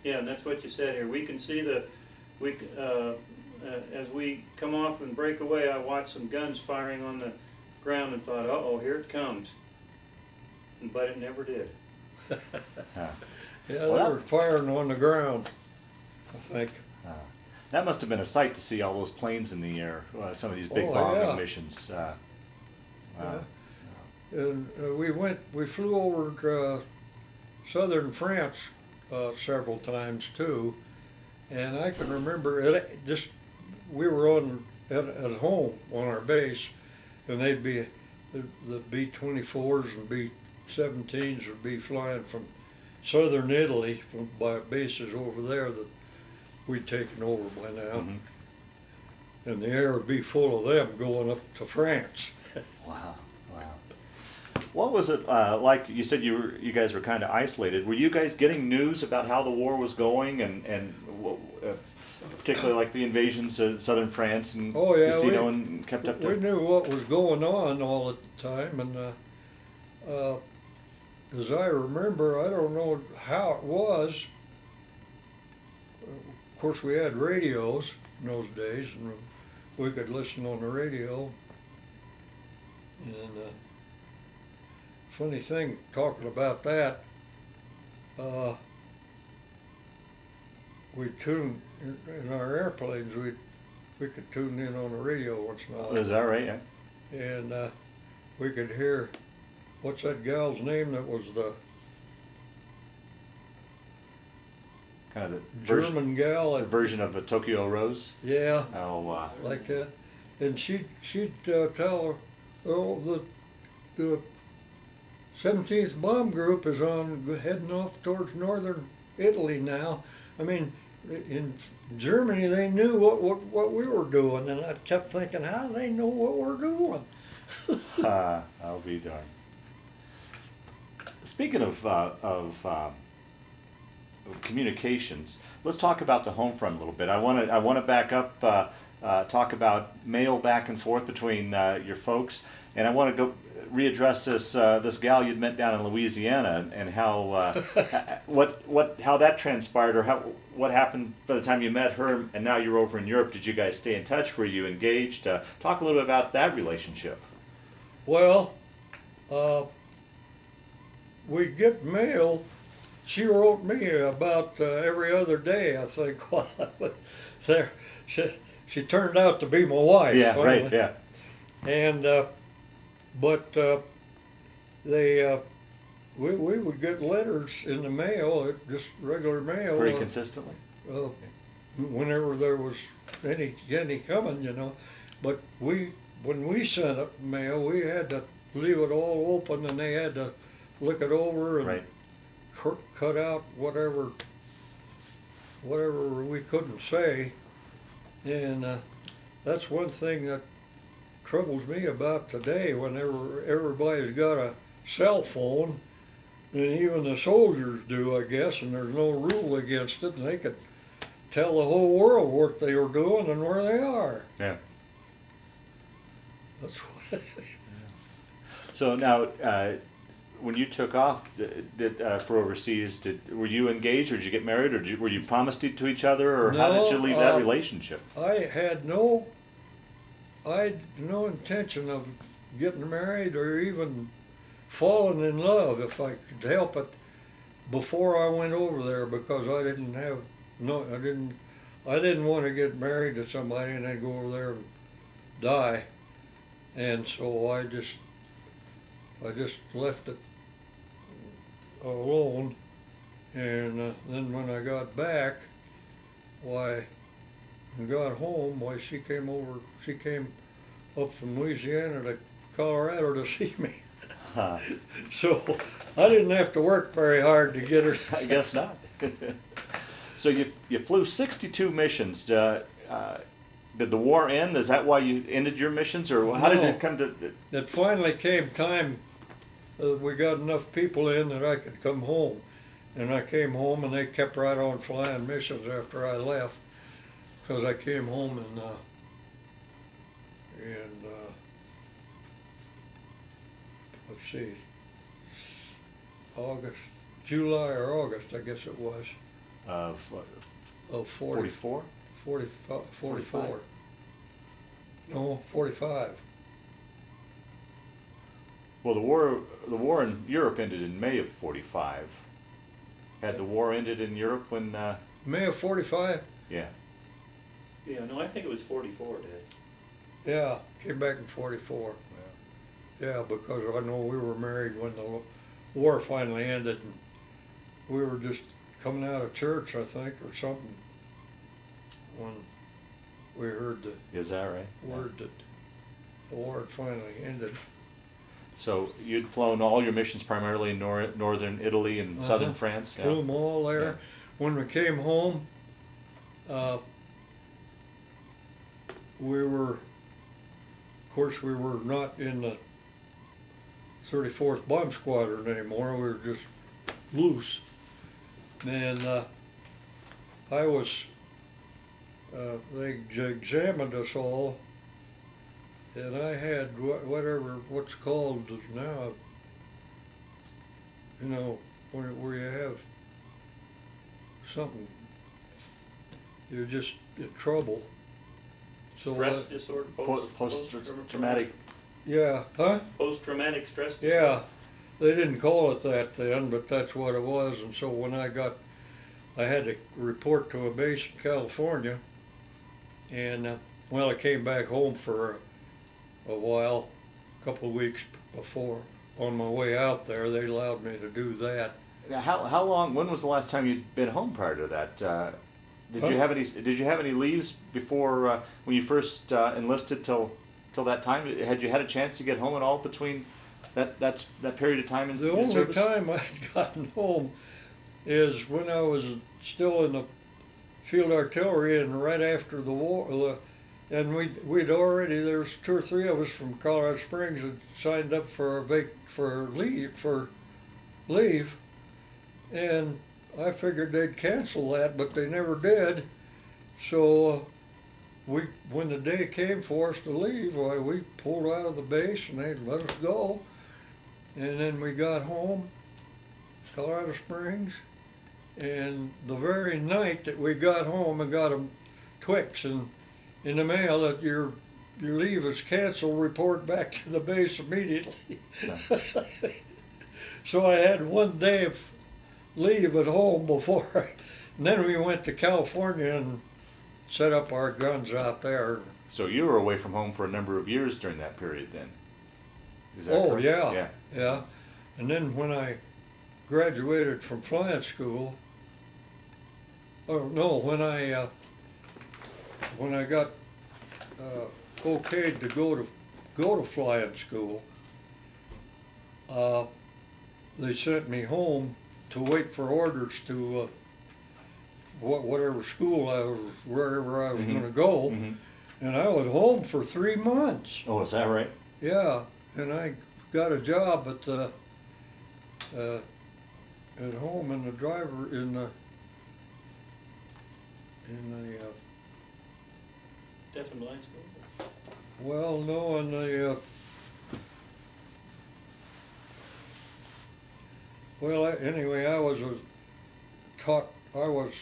Yeah, and that's what you said here. We can see as we come off and break away, I watched some guns firing on the ground and thought, uh-oh, here it comes. But it never did. Yeah, they were firing on the ground, I think. That must have been a sight to see all those planes in the air, some of these big bombing missions. And we flew over southern France several times too, and I can remember we were at home on our base, and they'd be the B-24s and B-17s would be flying from southern Italy by bases over there that we'd taken over by now, and the air would be full of them going up to France. Wow. What was it like? You said you guys were kind of isolated. Were you guys getting news about how the war was going, and particularly like the invasions of southern France and Casino, and kept up to? We knew what was going on all the time, and as I remember, I don't know how it was. Of course, we had radios in those days, and we could listen on the radio. And funny thing, talking about that, we tuned in our airplanes. We could tune in on the radio once in a while. Is that right? Yeah. And we could hear, what's that gal's name that was the kind of the German gal? The version of the Tokyo Rose. Yeah. Oh. Like that, and she'd tell her, oh, the 17th Bomb Group is heading off towards northern Italy now. I mean, in Germany they knew what we were doing, and I kept thinking, how do they know what we're doing? I'll be darned. Speaking of communications, let's talk about the home front a little bit. I want to back up, talk about mail back and forth between your folks, and I want to go readdress this gal you'd met down in Louisiana and how how that transpired, or what happened by the time you met her and now you're over in Europe. Did you guys stay in touch? Were you engaged? Talk a little bit about that relationship. Well, we'd get mail. She wrote me about every other day, I think, while I was there. She turned out to be my wife. Yeah, finally. right, yeah. And but we would get letters in the mail, just regular mail. Pretty consistently? Whenever there was any coming, you know. But when we sent up mail, we had to leave it all open, and they had to look it over and right. cut out whatever we couldn't say. And that's one thing that troubles me about today. Whenever everybody's got a cell phone, and even the soldiers do, I guess, and there's no rule against it, and they could tell the whole world what they were doing and where they are. Yeah. That's what. So now, when you took off for overseas, were you engaged, or did you get married, or were you promised to each other, or how did you leave that relationship? I had no intention of getting married or even falling in love, if I could help it, before I went over there, because I didn't want to get married to somebody and then go over there and die, and so I just left it alone. And then when I got back, and got home, she came up from Louisiana to Colorado to see me. Huh. So I didn't have to work very hard to get her. I guess not. So you flew 62 missions. Did the war end? Is that why you ended your missions, or how did it come to? It finally came time. We got enough people in that I could come home, and I came home, and they kept right on flying missions after I left, because I came home in let's see, July or August, I guess it was. Of Of 44? 44. No, 45. Well, the war in Europe ended in May of 45. Had the war ended in Europe when? May of 45? Yeah. Yeah, no, I think it was 44, Dad. Yeah, came back in 44. Yeah, because I know we were married when the war finally ended, and we were just coming out of church, I think, or something, when we heard the Is that right? word that the war had finally ended. So you'd flown all your missions primarily in northern Italy and southern France? Yeah. Flew them all there. Yeah. When we came home, we were not in the 34th Bomb Squadron anymore. We were just loose. And they examined us all, and I had what's called now, you know, where you have something, you're just in trouble. So Stress disorder, post-traumatic. Yeah, huh? Post-traumatic stress disorder. Yeah, they didn't call it that then, but that's what it was. And so when I had to report to a base in California, and I came back home for a while, a couple of weeks before. On my way out there, they allowed me to do that. Now, how long? When was the last time you'd been home prior to that? Did you have any leaves before when you first enlisted till that time? Had you had a chance to get home at all between that period of time in The your only service? time I'd gotten home is when I was still in the field artillery, and right after the war, and we'd already, there was 2 or 3 of us from Colorado Springs that signed up for leave, and I figured they'd cancel that, but they never did. So when the day came for us to leave, why, we pulled out of the base and they let us go. And then we got home, Colorado Springs, and the very night that we got home, I got a Twix in the mail that your leave is canceled, report back to the base immediately. So I had 1 day of leave at home before, and then we went to California and set up our guns out there. So you were away from home for a number of years during that period then? Is that correct? Yeah. And then when I graduated from flying school, when I got okayed to go to flying school, they sent me home to wait for orders to whatever school wherever I was going to go, and I was home for 3 months. Oh, is that right? Yeah, and I got a job at home in the driver in the Deaf and blind school? well, no, in the anyway, I was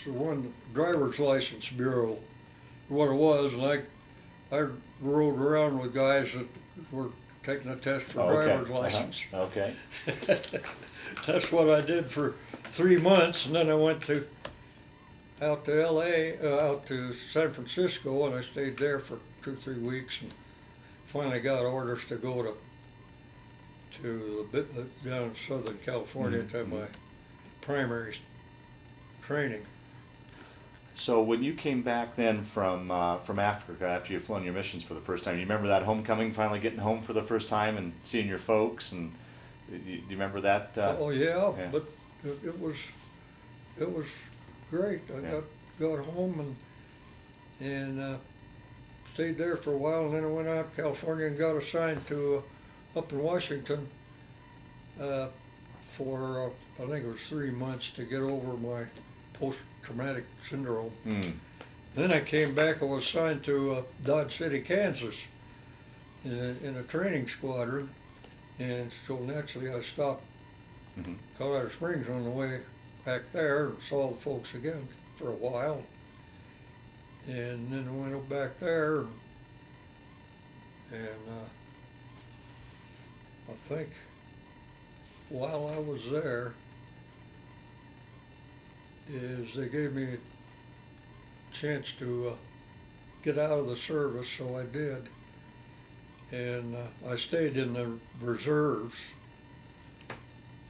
one driver's license bureau, what it was, and I rode around with guys that were taking a test for driver's license. Okay. That's what I did for 3 months, and then I went out to L.A., out to San Francisco, and I stayed there for 2 or 3 weeks, and finally got orders to go to down in Southern California to have my primary training. So when you came back then from Africa after you'd flown your missions for the first time, you remember that homecoming, finally getting home for the first time and seeing your folks, and do you remember that? Oh yeah, but it was great. I got home and stayed there for a while, and then I went out to California and got assigned to up in Washington for I think it was 3 months to get over my post-traumatic syndrome. Then I came back. I was assigned to Dodge City, Kansas, in a training squadron, and so naturally I stopped Colorado Springs on the way back there and saw the folks again for a while, and then I went back there, and I think while I was there they gave me a chance to get out of the service, so I did, and I stayed in the reserves,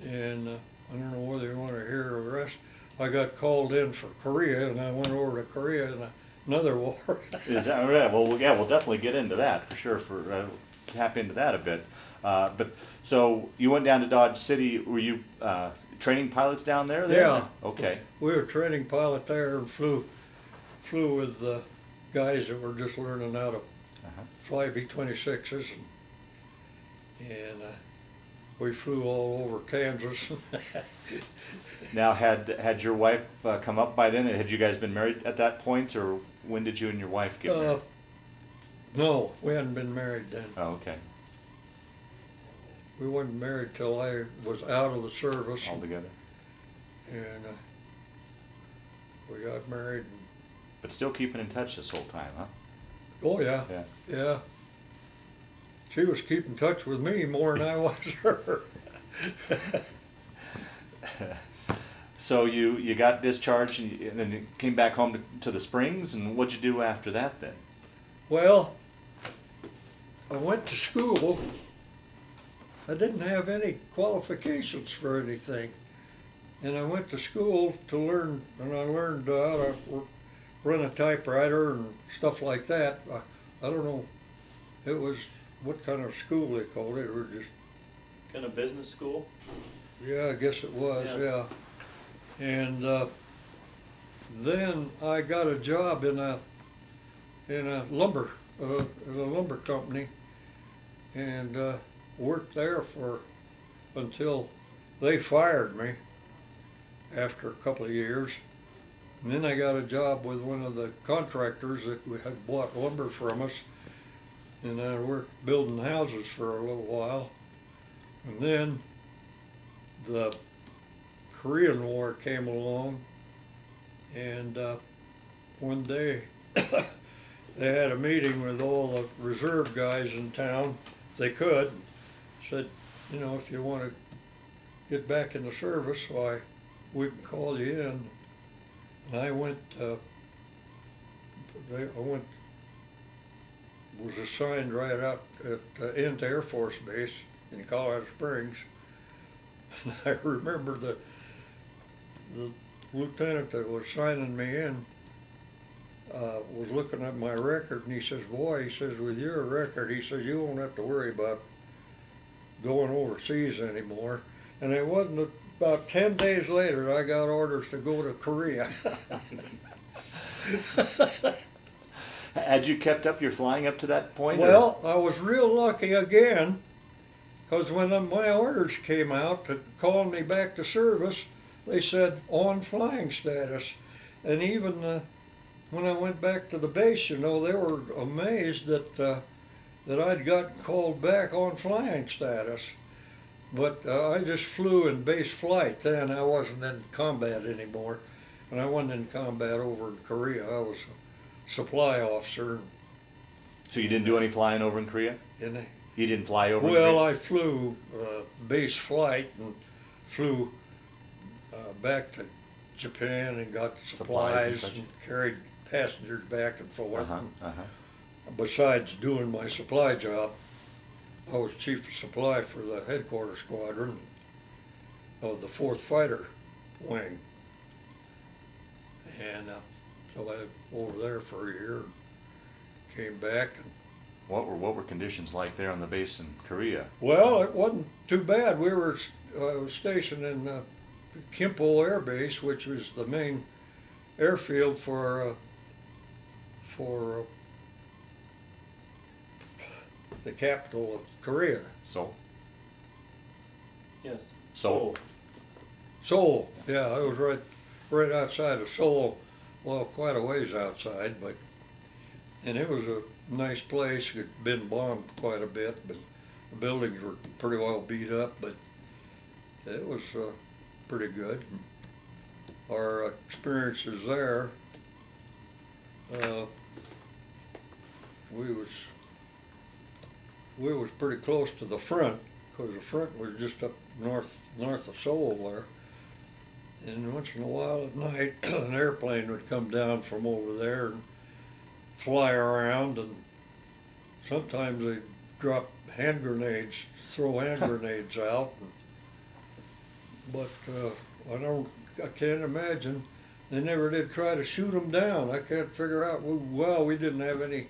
and I don't know whether you want to hear the rest. I got called in for Korea, and I went over to Korea in another war. Is that right? Well, yeah, we'll definitely get into that for sure. Tap into that a bit. But so you went down to Dodge City. Were you training pilots down there? Yeah. Okay. We were training pilot there and flew with guys that were just learning how to fly B-26s, and we flew all over Kansas. Now, had your wife come up by then? Had you guys been married at that point, or when did you and your wife get married? No, we hadn't been married then. Oh, okay. We weren't married till I was out of the service. Altogether. And we got married. But still keeping in touch this whole time, huh? Oh yeah. Yeah. She was keeping in touch with me more than I was her. So you got discharged and then you came back home to the Springs, and what'd you do after that then? Well, I went to school. I didn't have any qualifications for anything, and I went to school to learn, and I learned how to run a typewriter and stuff like that. I don't know, it was what kind of school they called it. It was just Kind of business school? Yeah, I guess it was, yeah. And then I got a job in a lumber company, and worked there for until they fired me after a couple of years. And then I got a job with one of the contractors that had bought lumber from us, and I worked building houses for a little while. And then the Korean War came along, and one day they had a meeting with all the reserve guys in town, if they could, said, you know, if you want to get back in the service, why, we can call you in. And I went, was assigned right out at Ent Air Force Base in Colorado Springs. And I remember the lieutenant that was signing me in was looking at my record, and he says, boy, he says, with your record, he says, you won't have to worry about going overseas anymore. And it wasn't about 10 days later I got orders to go to Korea. Had you kept up your flying up to that point? Well, I was real lucky again, because when my orders came out to call me back to service, they said on flying status. And even when I went back to the base, you know, they were amazed that I'd gotten called back on flying status. But I just flew in base flight then. I wasn't in combat anymore. And I wasn't in combat over in Korea. I was a supply officer. So you didn't do any flying over in Korea? You didn't fly over in Korea? Well, I flew base flight and flew back to Japan and got supplies and carried passengers back and forth. Besides doing my supply job, I was chief of supply for the headquarters squadron of the 4th Fighter Wing. And so I was over there for a year, came back. And what were conditions like there on the base in Korea? well, it wasn't too bad. We were stationed in Kimpo Air Base, which was the main airfield for the capital of Korea. Seoul? Yes. Seoul. Seoul, yeah, I was right outside of Seoul, well, quite a ways outside, and it was a nice place. It had been bombed quite a bit, but the buildings were pretty well beat up, but it was pretty good. Our experiences there, we was pretty close to the front, because the front was just up north of Seoul there. And once in a while at night, an airplane would come down from over there and fly around, and sometimes they'd drop hand grenades, throw hand grenades out. But I can't imagine. They never did try to shoot them down. I can't figure out, well, we didn't have any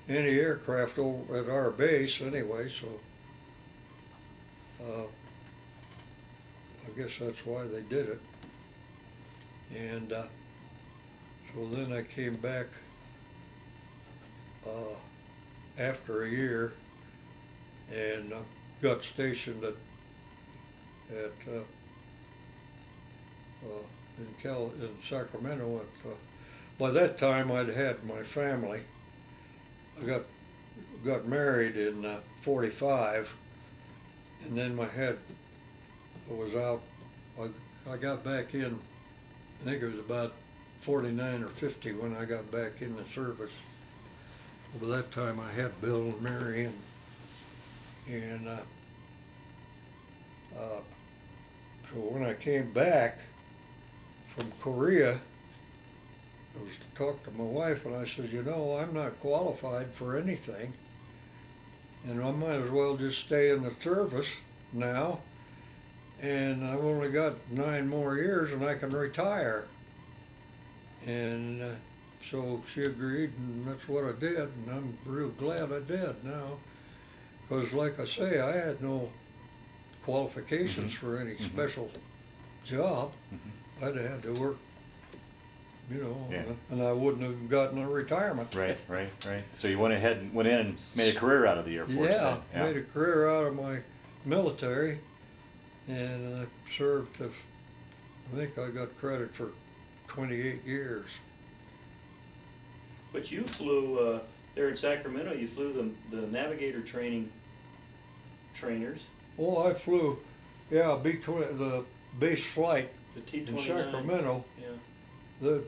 aircraft over at our base anyway, so I guess that's why they did it. And so then I came back after a year and got stationed in Sacramento. By that time I'd had my family. I got married in 45, and then my head was out. I got back in, I think it was about 49 or 50 when I got back in the service. By that time I had Bill and Mary, and so when I came back from Korea, I was to talk to my wife, and I said, you know, I'm not qualified for anything, and I might as well just stay in the service now, and I've only got 9 more years and I can retire. And so she agreed, and that's what I did, and I'm real glad I did now, because like I say, I had no qualifications for any special job. I'd have had to work you know, Yeah. and I wouldn't have gotten a retirement. Right. So you went ahead and went in and made a career out of the Air Force. Yeah, then. made a career out of my military, and I served, I think I got credit for 28 years. But you flew, there in Sacramento, you flew the navigator trainers, Oh, I flew, yeah, B-20, the base flight the in T-29. Sacramento, Yeah, the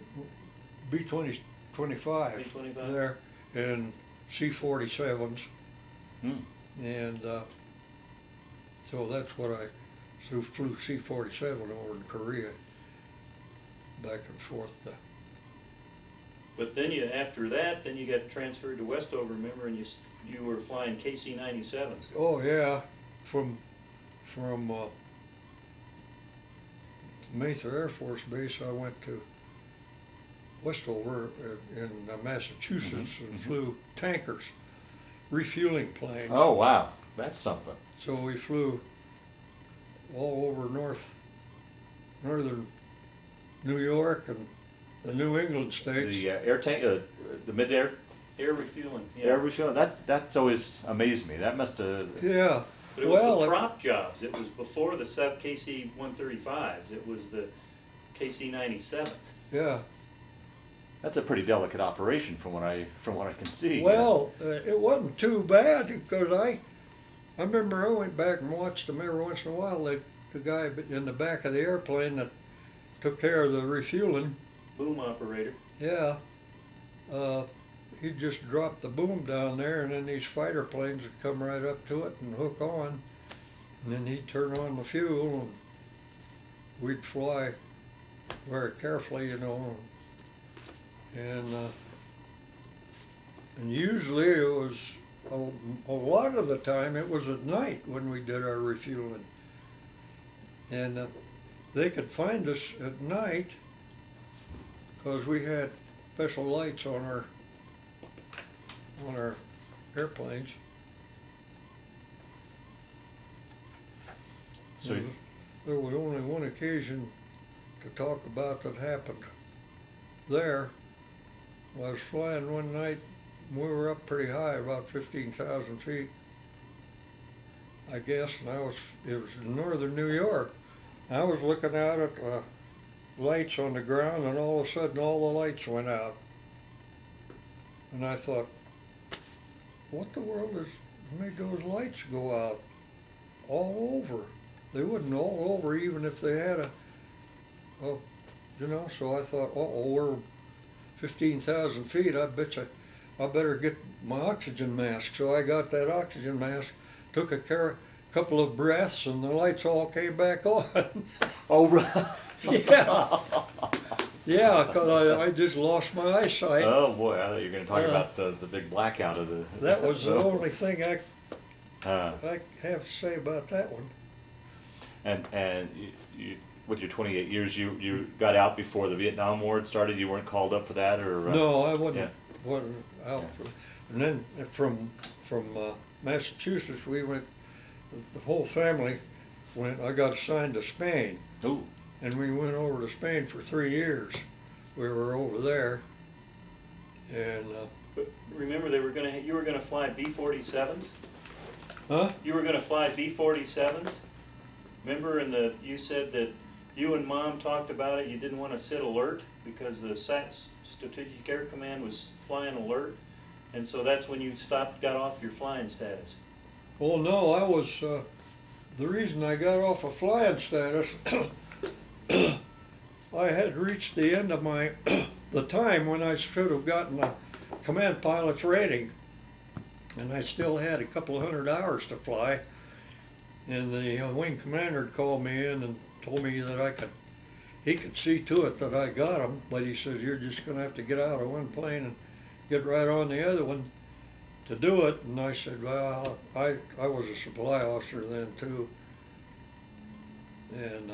B-25 B-25. there, and C-47s, Hmm. and so that's what I flew C-47 over in Korea, back and forth to. But then you, after that, then you got transferred to Westover, remember, and you were flying KC-97s. Oh yeah, from Mather Air Force Base, I went to Westover in Massachusetts and flew tankers, refueling planes. Oh wow, that's something. So we flew all over northern New York and the New England states. The air tank, the mid-air Air refueling, yeah. air refueling. That's always amazed me. That must have. Yeah. But it was Well, the prop jobs. It was before the KC-135s. It was the KC-97s. yeah. That's a pretty delicate operation from what I can see. Well, it wasn't too bad because I remember I went back and watched them every once in a while. The guy in the back of the airplane that took care of the refueling, Boom operator. yeah, he'd just drop the boom down there, and then these fighter planes would come right up to it and hook on, and then he'd turn on the fuel, and we'd fly very carefully, you know, and usually it was a lot of the time it was at night when we did our refueling, and they could find us at night because we had special lights on our airplanes. So There was only one occasion to talk about that happened there. I was flying one night, and we were up pretty high, about 15,000 feet, I guess, and it was in northern New York. I was looking out at the lights on the ground, and all of a sudden all the lights went out. And I thought, what the world has made those lights go out all over? They wouldn't all over even if they had so I thought, we're 15,000 feet, I better get my oxygen mask. So I got that oxygen mask, took a couple of breaths, and the lights all came back on. oh right. Yeah. Yeah, because I just lost my eyesight. Oh boy, I thought you were going to talk about the big blackout of the. That was the only thing I Uh, have to say about that one. and you, with your 28 years, you got out before the Vietnam War had started. You weren't called up for that, or No, I wasn't, yeah. wasn't out. And then from Massachusetts, we went, the whole family went, I got assigned to Spain. Ooh. And we went over to Spain for 3 years. We were over there. And, But remember, you were gonna fly B-47s? huh? You were gonna fly B-47s? Remember, you said that you and Mom talked about it, you didn't want to sit alert because the Strategic Air Command was flying alert, and so that's when you got off your flying status. Well, no, I was, the reason I got off of flying status, I had reached the end of the time when I should have gotten a command pilot's rating, and I still had a couple of 100 hours to fly. And the wing commander had called me in and told me that he could see to it that I got him, but he says, you're just gonna have to get out of one plane and get right on the other one to do it. And I said, well, I was a supply officer then too. And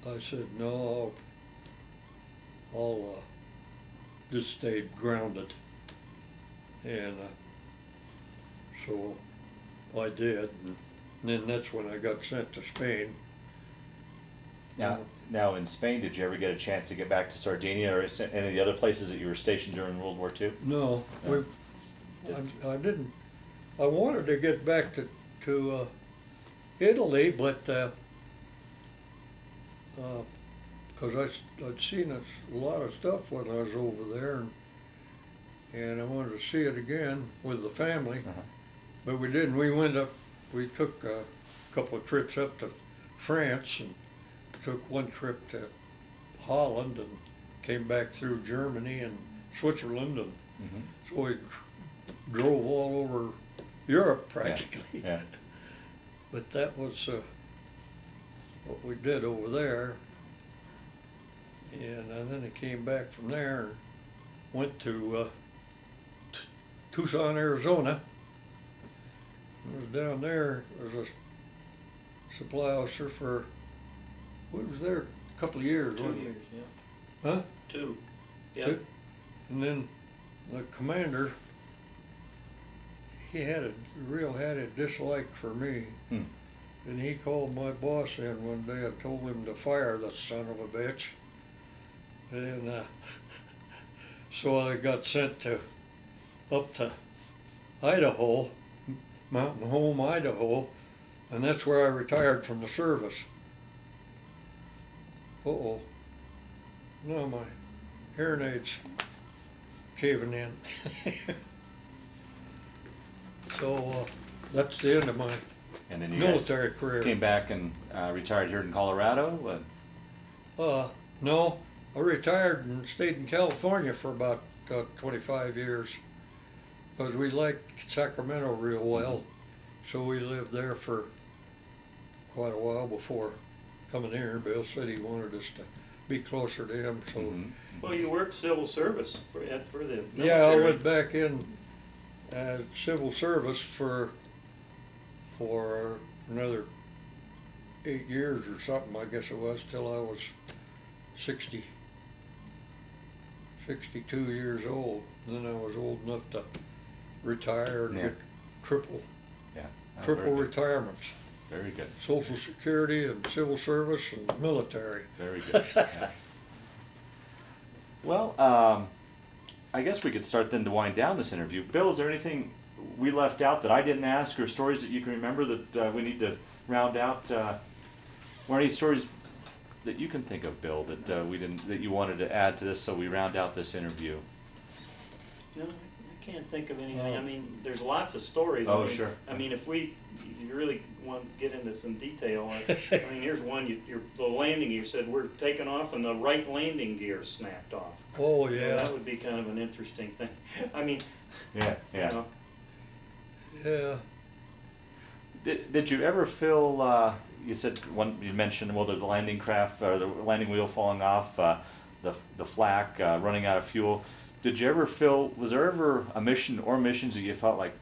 I said, no, I'll just stay grounded. And so I did, and then that's when I got sent to Spain. Now in Spain, did you ever get a chance to get back to Sardinia or any of the other places that you were stationed during World War II? No, No. I didn't. I wanted to get back to Italy, but because I'd seen a lot of stuff when I was over there, and I wanted to see it again with the family. Uh-huh. But we didn't. We took a couple of trips up to France and took one trip to Holland and came back through Germany and Switzerland, and Mhm. so we drove all over Europe practically. Yeah. But that was what we did over there. And then I came back from there and went to Tucson, Arizona. I was down there as a supply officer for, we was there a couple of years, 2 wasn't we? years, yeah. Huh? 2. Yeah. And then the commander, he had a dislike for me. Hmm. And he called my boss in one day and told him to fire the son of a bitch. And so I got sent up to Idaho, Mountain Home, Idaho, and that's where I retired from the service. Uh-oh. Now my hearing aid's caving in. So that's the end of my And then you military career. came back and retired here in Colorado. No, I retired and stayed in California for about 25 years because we liked Sacramento real well. So we lived there for quite a while before coming here. Bill said he wanted us to be closer to him, so. Mhm. Well, you worked civil service for the military. Yeah, I went back in civil service for another 8 years or something, I guess it was, till I was 62 years old. Then I was old enough to retire and Yeah. get triple Yeah. Oh, very good. retirements. Very good. Social Security and civil service and military. Very good. Yeah. Well, I guess we could start then to wind down this interview. Bill, is there anything we left out that I didn't ask, or stories that you can remember that we need to round out? Or any stories that you can think of, Bill, that we didn't, that you wanted to add to this, so we round out this interview? No, I can't think of anything. Oh. I mean, there's lots of stories. Oh, I mean, sure. I mean, if you really want to get into some detail, I mean, here's one, the landing gear said, we're taking off and the right landing gear snapped off. Oh, Well, yeah. that would be kind of an interesting thing. I mean, Yeah, you yeah. know, Yeah. Did you ever feel, you said, you mentioned, well, the landing craft, or the landing wheel falling off, the flak, running out of fuel. Did you ever feel, was there ever a mission or missions that you felt like,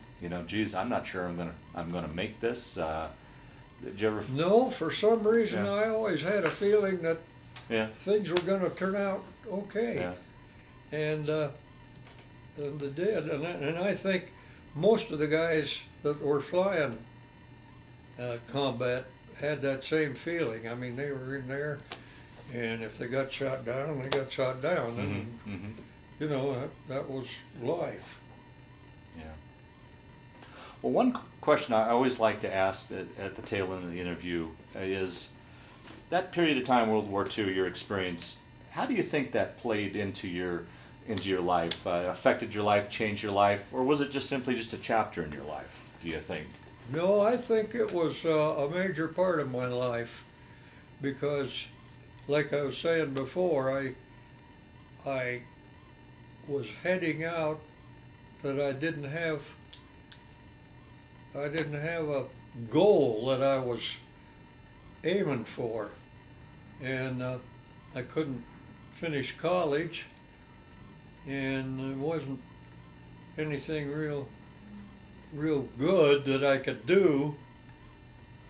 geez, I'm not sure I'm gonna make this? Did you ever? No, for some reason, Yeah. I always had a feeling that Yeah, things were gonna turn out okay. yeah, And they did. And I think most of the guys that were flying combat had that same feeling. I mean, they were in there, and if they got shot down, they got shot down. And, mm-hmm. that was life. Yeah. Well, one question I always like to ask at the tail end of the interview is, that period of time, World War II, your experience, how do you think that played into your life, affected your life, changed your life, or was it just simply just a chapter in your life, do you think? No, I think it was a major part of my life because, like I was saying before, I was heading out that I didn't have a goal that I was aiming for, and I couldn't finish college, and there wasn't anything real good that I could do,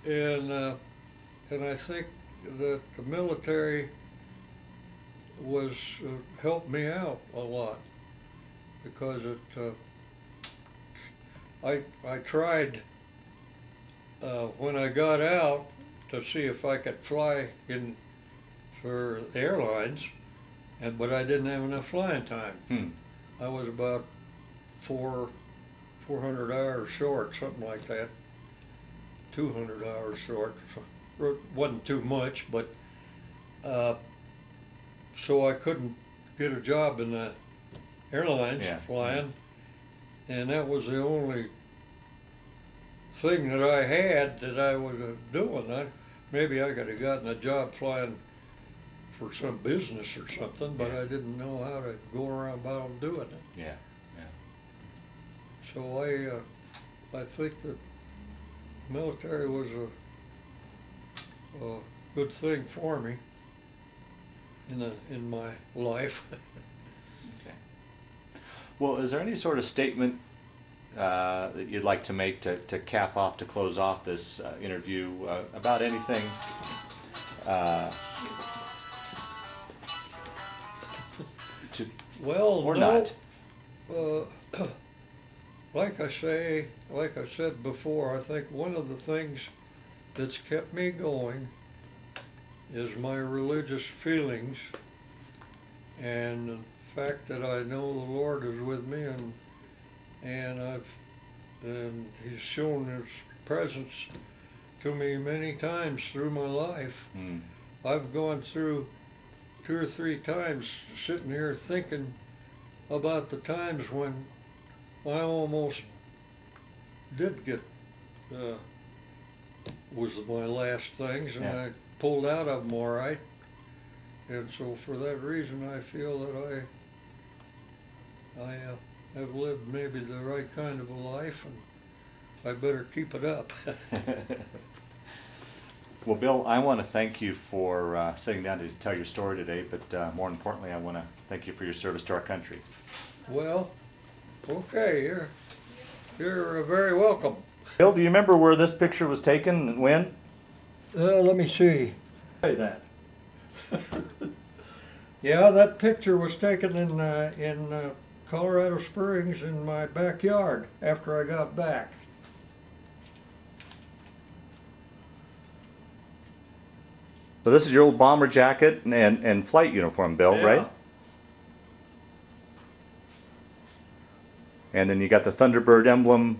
and I think that the military was helped me out a lot because I tried when I got out to see if I could fly in for the airlines, but I didn't have enough flying time. Hmm. I was about 400 hours short, something like that. 200 hours short. So it wasn't too much, but so I couldn't get a job in the airlines Yeah. flying, and that was the only thing that I had that I was doing. Maybe I could have gotten a job flying for some business or something, but Yeah. I didn't know how to go around about doing it. Yeah. So I think that military was a good thing for me in my life. Okay. Well, is there any sort of statement that you'd like to make to cap off, to close off this interview about anything? To, Well, or no, not? like I said before, I think one of the things that's kept me going is my religious feelings and the fact that I know the Lord is with me, and He's shown His presence to me many times through my life. Mm. I've gone through 2 or 3 times sitting here thinking about the times when I almost did get was my last things, and Yeah. I pulled out of them all right. And so for that reason, I feel that I have lived maybe the right kind of a life, and I better keep it up. Well, Bill, I want to thank you for sitting down to tell your story today, but more importantly, I want to thank you for your service to our country. Well, okay, you're very welcome. Bill, do you remember where this picture was taken and when? Let me see. Say that. Yeah, that picture was taken in Colorado Springs in my backyard after I got back. So this is your old bomber jacket and flight uniform, Bill, Yeah. right? And then you got the Thunderbird emblem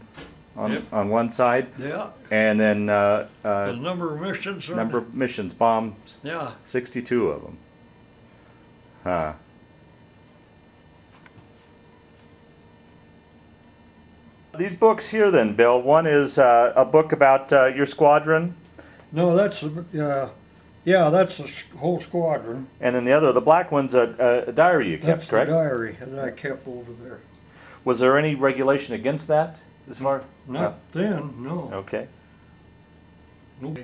on Yep. on one side, Yeah, and then the number of missions. number of missions, bombed, Yeah. 62 of them. Huh. These books here then, Bill, one is a book about your squadron, No, that's that's the whole squadron. and then the other, the black one's a diary you kept, That's correct? the diary that I kept over there. Was there any regulation against that as far? Not then, no. Okay. Nope.